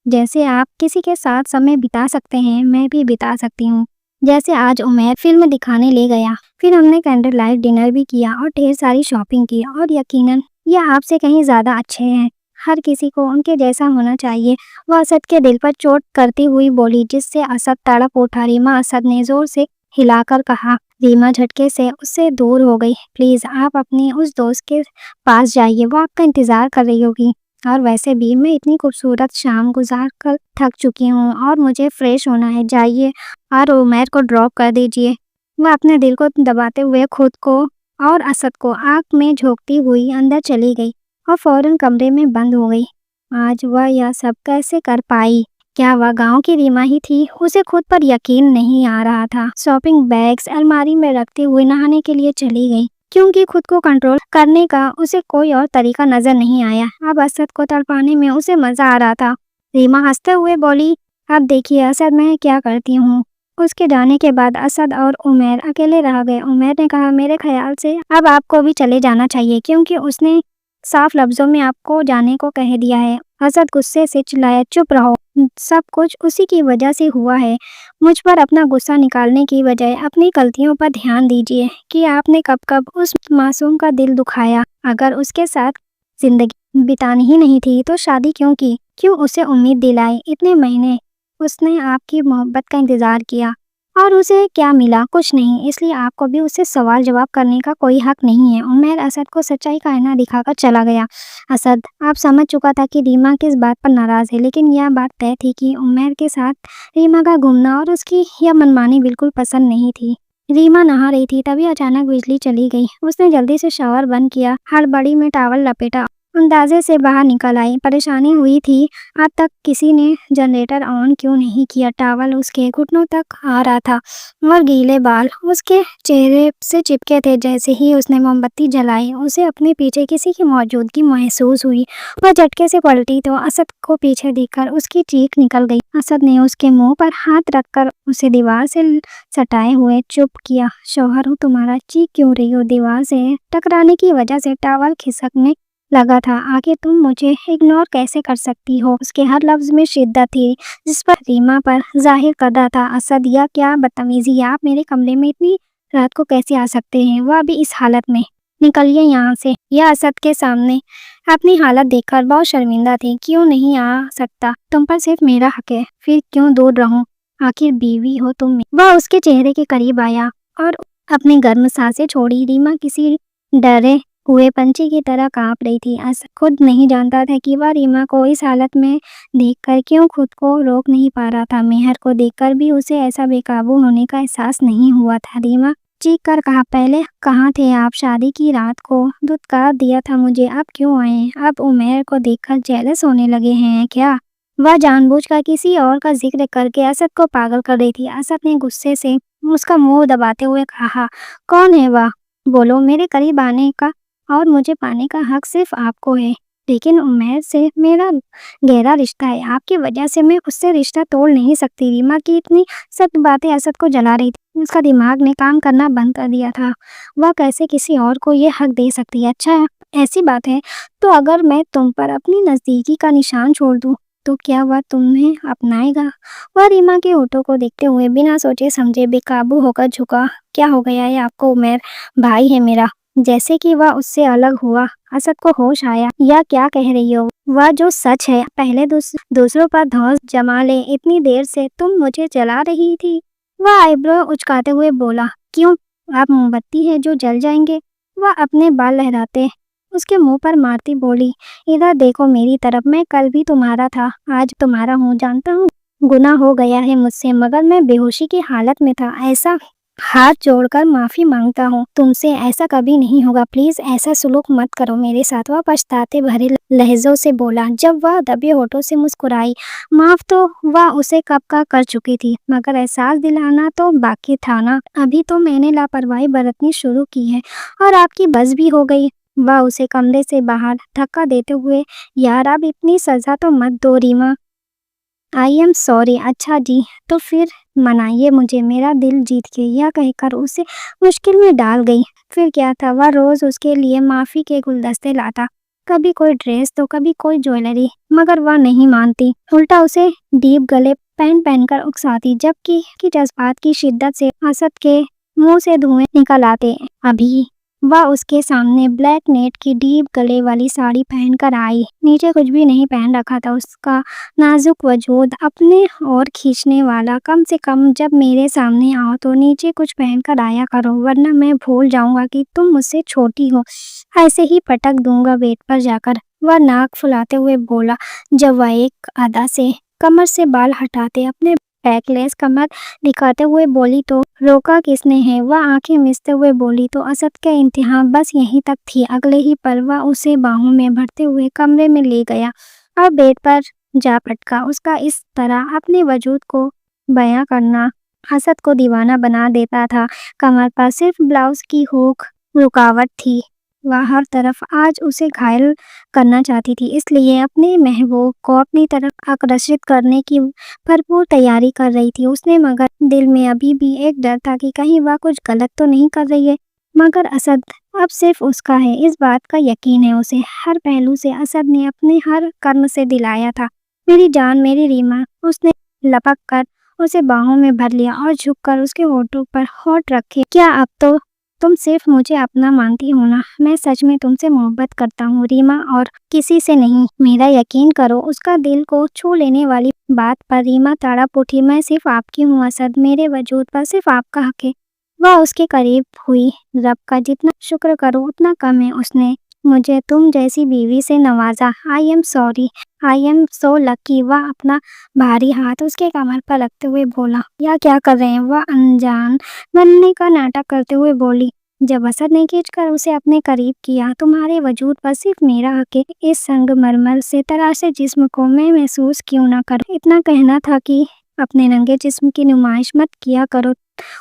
Speaker 1: जैसे आप किसी के साथ समय बिता सकते हैं, मैं भी बिता सकती हूँ। जैसे आज उमैर फिल्म दिखाने ले गया, फिर हमने कैंडल लाइट डिनर भी किया और ढेर सारी शॉपिंग की, और यकीनन ये आपसे कहीं ज्यादा अच्छे हैं। हर किसी को उनके जैसा होना चाहिए। वह असद के दिल पर चोट करती हुई बोली, जिससे असद तड़प उठा। रीमा, असद ने जोर से हिलाकर कहा। रीमा झटके से उससे दूर हो गई। प्लीज आप अपनी उस दोस्त के पास जाइए, वो आपका इंतजार कर रही होगी। और वैसे भी मैं इतनी खूबसूरत शाम गुजार कर थक चुकी हूँ और मुझे फ्रेश होना है। जाइए और उमैर को ड्रॉप कर दीजिए। वह अपने दिल को दबाते हुए खुद को और असद को आंख में झोंकती हुई अंदर चली गई और फौरन कमरे में बंद हो गई। आज वह यह सब कैसे कर पाई? क्या वह गांव की रीमा ही थी? उसे खुद पर यकीन नहीं आ रहा था। शॉपिंग बैग्स अलमारी में रखते हुए नहाने के लिए चली गई, क्योंकि खुद को कंट्रोल करने का उसे कोई और तरीका नजर नहीं आया। अब असद को तड़पाने में उसे मजा आ रहा था। रीमा हंसते हुए बोली, अब देखिए असद, मैं क्या करती हूँ। उसके जाने के बाद असद और उमैर अकेले रह गए। उमैर ने कहा, मेरे ख्याल से अब आपको भी चले जाना चाहिए, क्योंकि उसने साफ लफ्जों में आपको जाने को कह दिया है। असद गुस्से से चिल्लाया, चुप रहो, सब कुछ उसी की वजह से हुआ है। मुझ पर अपना गुस्सा निकालने की बजाय अपनी गलतियों पर ध्यान दीजिए कि आपने कब कब उस मासूम का दिल दुखाया। अगर उसके साथ जिंदगी बितानी ही नहीं थी तो शादी क्यों की? क्यों उसे उम्मीद दिलाई? इतने महीने उसने आपकी मोहब्बत का इंतजार किया और उसे क्या मिला? कुछ नहीं। इसलिए आपको भी उससे सवाल जवाब करने का कोई हक नहीं है। उमैर असद को सच्चाई का आईना दिखाकर चला गया। असद आप समझ चुका था कि रीमा किस बात पर नाराज है, लेकिन यह बात तय थी कि उमैर के साथ रीमा का घूमना और उसकी यह मनमानी बिल्कुल पसंद नहीं थी। रीमा नहा रही थी, तभी अचानक बिजली चली गई। उसने जल्दी से शावर बंद किया, हड़बड़ी में टॉवल लपेटा, अंदाजे से बाहर निकल आई। परेशानी हुई थी, अब तक किसी ने जनरेटर ऑन क्यों नहीं किया। टॉवल उसके घुटनों तक आ रहा था और गीले बाल उसके चेहरे से चिपके थे। जैसे ही उसने मोमबत्ती जलाई, उसे अपने पीछे किसी की मौजूदगी महसूस हुई। वह झटके से पलटी तो असद को पीछे देखकर उसकी चीख निकल गई। असद ने उसके मुंह पर हाथ रखकर उसे दीवार से सटाए हुए चुप किया। शौहर हूँ तुम्हारा, चीख क्यों रही हो? दीवार से टकराने की वजह से टॉवल खिसकने लगा था। आखिर तुम मुझे इग्नोर कैसे कर सकती हो? उसके हर लफ्ज में शिद्दत थी जिस पर रीमा पर जाहिर करता था। असद, या क्या बदतमीजी, आप मेरे कमरे में इतनी रात को कैसे आ सकते हैं? वह भी इस हालत में। निकलिए यहाँ से। यह असद के सामने अपनी हालत देखकर बहुत शर्मिंदा थी। क्यों नहीं आ सकता? तुम पर सिर्फ मेरा हक है। फिर क्यों दूर रहूं? आखिर बीवी हो तुम। वह उसके चेहरे के करीब आया और अपनी गर्म सांसें छोड़ी। रीमा किसी डरे हुए पंछी की तरह कांप रही थी। असद खुद नहीं जानता था कि वह रीमा को इस हालत में देखकर क्यों खुद को रोक नहीं पा रहा था। मेहर को देखकर भी उसे ऐसा बेकाबू होने का एहसास नहीं हुआ था। रीमा चीख कर कहा, पहले कहाँ थे आप? शादी की रात को धुतकार दिया था मुझे, अब क्यों आए? अब उमेर को देखकर जेलस होने लगे हैं क्या? वह जानबूझकर किसी और का जिक्र करके असद को पागल कर रही थी। असद ने गुस्से से उसका मुंह दबाते हुए कहा, कौन है वह? बोलो। मेरे करीब आने का और मुझे पाने का हक सिर्फ आपको है, लेकिन उमेर से मेरा गहरा रिश्ता है। आपकी वजह से मैं उससे रिश्ता तोड़ नहीं सकती। रीमा की इतनी सख्त बातें असद को जला रही थी। उसका दिमाग ने काम करना बंद कर दिया था। वह कैसे किसी और को ये हक दे सकती है? अच्छा, ऐसी बात है तो अगर मैं तुम पर अपनी नजदीकी का निशान छोड़ दूं तो क्या वह तुम्हें अपनाएगा? वह रीमा के होठों को देखते हुए बिना सोचे समझे बेकाबू होकर झुका। क्या हो गया है आपको? उमेर भाई है मेरा। जैसे कि वह उससे अलग हुआ, असद को होश आया। या क्या कह रही हो? वह जो सच है, पहले दूसरों पर धौंस जमा ले। इतनी देर से तुम मुझे जला रही थी। वह आईब्रो उचकाते हुए बोला, क्यों? आप मोमबत्ती है जो जल जाएंगे? वह अपने बाल लहराते उसके मुंह पर मारती बोली, इधर देखो मेरी तरफ। मैं कल भी तुम्हारा था, आज तुम्हारा हूँ। जानता हूँ गुनाह हो गया है मुझसे, मगर मैं बेहोशी की हालत में था। ऐसा हाथ जोड़कर माफी मांगता हूँ तुमसे, ऐसा कभी नहीं होगा। प्लीज ऐसा सुलूक मत करो मेरे साथ। वह पछताते भरे लहजों से बोला। जब वह दबे होठों से मुस्कुराई, माफ तो वह उसे कब का कर चुकी थी, मगर एहसास दिलाना तो बाकी था ना। अभी तो मैंने लापरवाही बरतनी शुरू की है और आपकी बस भी हो गई। वह उसे कमरे से बाहर धक्का देते हुए, यार अब इतनी सजा तो मत दो रीमा। I am sorry. अच्छा जी, तो फिर मनाइए मुझे, मेरा दिल जीत के। यह कहकर उसे मुश्किल में डाल गई। फिर क्या था, वह रोज उसके लिए माफी के गुलदस्ते लाता, कभी कोई ड्रेस तो कभी कोई ज्वेलरी, मगर वह नहीं मानती। उल्टा उसे डीप गले पहनकर उकसाती, जबकि की जज्बात की शिद्दत से असद के मुंह से धुएं निकल आते। अभी वह उसके सामने ब्लैक नेट की डीप गले वाली साड़ी पहनकर आई। नीचे कुछ भी नहीं पहन रखा था। उसका नाजुक वजूद अपने और खींचने वाला। कम से कम जब मेरे सामने आओ तो नीचे कुछ पहनकर आया करो, वरना मैं भूल जाऊंगा कि तुम मुझसे छोटी हो। ऐसे ही पटक दूंगा बेड पर जाकर। वह नाक फुलाते हुए बोला। जब वह एक अदा से कमर से बाल हटाते अपने बैकलेस कमर दिखाते हुए बोली, तो रोका किसने है? वह आंखें मिचते हुए बोली, तो असद का इंतहा बस यहीं तक थी। अगले ही पल वह उसे बाहों में भरते हुए कमरे में ले गया और बेड पर जा पटका। उसका इस तरह अपने वजूद को बयां करना असद को दीवाना बना देता था। कमर पर सिर्फ ब्लाउज की हुक रुकावट थी। वह हर तरफ आज उसे घायल करना चाहती थी, इसलिए अपने महबूब को अपनी तरफ आकर्षित करने की भरपूर तैयारी कर रही थी उसने। मगर दिल में अभी भी एक डर था कि कहीं वह कुछ गलत तो नहीं कर रही है। मगर असद अब सिर्फ उसका है, इस बात का यकीन है उसे। हर पहलू से असद ने अपने हर कर्म से दिलाया था, मेरी जान, मेरी रीमा। उसने लपक कर उसे बाहों में भर लिया और झुककर उसके होठों पर होठ रखे। क्या अब तो तुम सिर्फ मुझे अपना मानती हो ना? मैं सच में तुमसे मोहब्बत करता हूँ रीमा, और किसी से नहीं। मेरा यकीन करो। उसका दिल को छू लेने वाली बात पर रीमा तड़प उठी। मैं सिर्फ आपकी हूँ असद, मेरे वजूद पर सिर्फ आपका हक है। वह उसके करीब हुई। रब का जितना शुक्र करो उतना कम है, उसने मुझे तुम जैसी बीवी से नवाजा। I am sorry, I am so lucky. वह अपना भारी हाथ उसके कमर पर रखते हुए बोला। या क्या कर रहे हैं? वह अनजान बनने का नाटक करते हुए बोली। जब असद ने खींचकर उसे अपने करीब किया, तुम्हारे वजूद पर सिर्फ मेरा हक है। इस संगमरमर से तराशे जिस्म को मैं महसूस क्यों ना करूं? इतना कहना था कि अपने नंगे जिस्म की नुमाइश मत किया करो,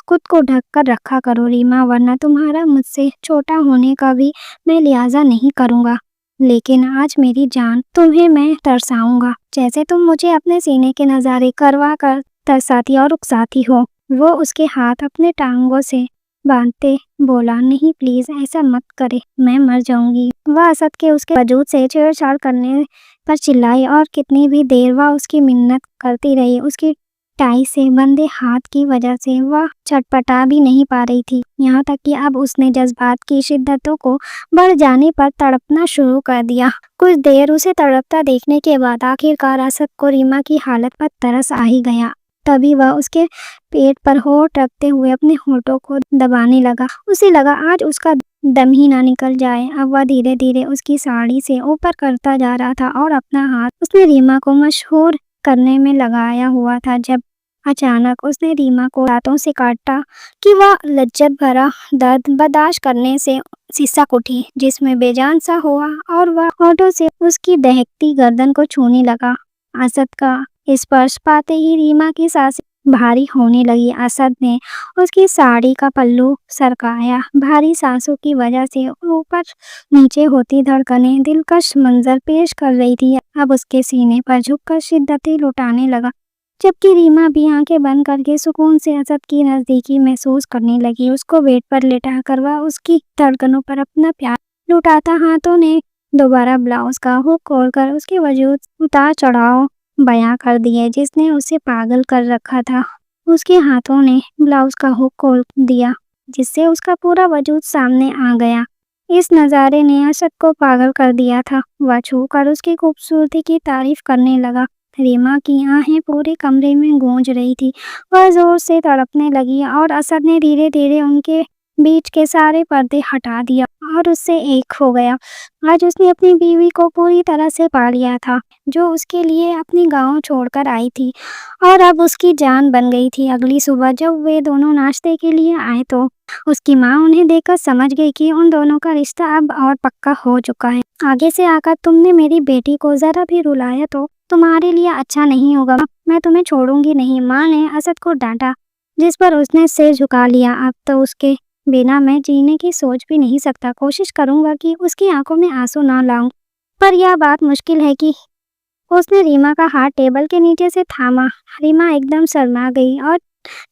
Speaker 1: खुद को ढक कर रखा करो रीमा, वरना तुम्हारा मुझसे छोटा होने का भी मैं लिहाजा नहीं करूंगा। लेकिन आज मेरी जान, तुम्हें मैं तरसाऊंगा जैसे तुम मुझे अपने सीने के नजारे करवा कर तरसाती और उकसाती हो। वो उसके हाथ अपने टांगों से बांधते बोला, नहीं प्लीज ऐसा मत करे, मैं मर जाऊंगी। वह असद के उसके वजूद से छेड़छाड़ करने पर चिल्लाई और कितनी भी देर वह उसकी मिन्नत करती रही। उसकी टाई से बंधे हाथ की वजह से वह छटपटा भी नहीं पा रही थी। यहाँ तक कि अब उसने जज्बात की शिद्दतों को बढ़ जाने पर तड़पना शुरू कर दिया। कुछ देर उसे तड़पता देखने के बाद आखिरकार असद को रीमा की हालत पर तरस आ ही गया। तभी वह उसके पेट पर होठ रखते हुए अपने होठों को दबाने लगा। उसे लगा आज उसका दम ही ना निकल जाए। अब वह धीरे धीरे उसकी साड़ी से ऊपर करता जा रहा था और अपना हाथ उसने रीमा को मशहूर करने में लगाया हुआ था, जब अचानक उसने रीमा को दांतों से काटा कि वह लज्जत भरा दर्द बर्दाश्त करने से सिसक उठी, जिसमें बेजान सा हुआ और वह होठों से उसकी दहकती गर्दन को छूने लगा। असद का स्पर्श पाते ही रीमा की सांसें भारी होने लगी। असद ने उसकी साड़ी का पल्लू सरकाया। भारी सांसों की वजह से ऊपर नीचे होती धड़कनें दिलकश मंजर पेश कर रही थी। अब उसके सीने पर झुककर शिद्दतें लुटाने लगा, जबकि रीमा भी आंखें बंद करके सुकून से असद की नजदीकी महसूस करने लगी। उसको बेड पर लेटाकर वह उसकी धड़कनों पर अपना प्यार लुटाता हाथों ने दोबारा ब्लाउज का हुक खोलकर उसके वजूद उतार चढ़ाव बयां कर दिए, जिसने उसे पागल कर रखा था। उसके हाथों ने ब्लाउज का हुक खोल दिया, जिससे उसका पूरा वजूद सामने आ गया। इस नज़ारे ने असद को पागल कर दिया था। वह छूकर उसकी खूबसूरती की तारीफ करने लगा। रीमा की आहें पूरे कमरे में गूंज रही थी। वह जोर से तड़पने लगी और असद ने धीरे धीरे उनके बीच के सारे पर्दे हटा दिया और उससे एक हो गया। आज उसने अपनी बीवी को पूरी तरह से पा लिया था, जो उसके लिए अपनी गांव छोड़कर आई थी और अब उसकी जान बन गई थी। अगली सुबह जब वे दोनों नाश्ते के लिए आए तो उसकी माँ उन्हें देखकर समझ गई कि उन दोनों का रिश्ता अब और पक्का हो चुका है। आगे से आकर तुमने मेरी बेटी को जरा भी रुलाया तो तुम्हारे लिए अच्छा नहीं होगा। मैं तुम्हें छोड़ूंगी नहीं, माँ ने असद को डांटा, जिस पर उसने सिर झुका लिया। अब तो उसके बिना मैं जीने की सोच भी नहीं सकता। कोशिश करूंगा कि उसकी आंखों में आंसू ना लाऊं, पर यह बात मुश्किल है कि उसने रीमा का हाथ टेबल के नीचे से थामा। रीमा एकदम शर्मा गई और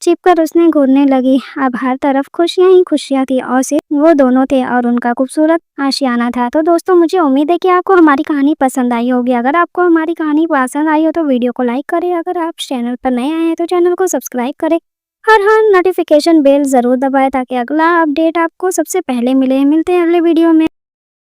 Speaker 1: चिपकर उसने घूरने लगी। अब हर तरफ खुशियां ही खुशियां थी और सिर्फ वो दोनों थे और उनका खूबसूरत आशियाना था। तो दोस्तों, मुझे उम्मीद है कि आपको हमारी कहानी पसंद आई होगी। अगर आपको हमारी कहानी पसंद आई हो तो वीडियो को लाइक करें। अगर आप चैनल पर नए आए हैं तो चैनल को सब्सक्राइब करें और हाँ, नोटिफिकेशन बेल जरूर दबाएं ताकि अगला अपडेट आपको सबसे पहले मिले। मिलते हैं अगले वीडियो में।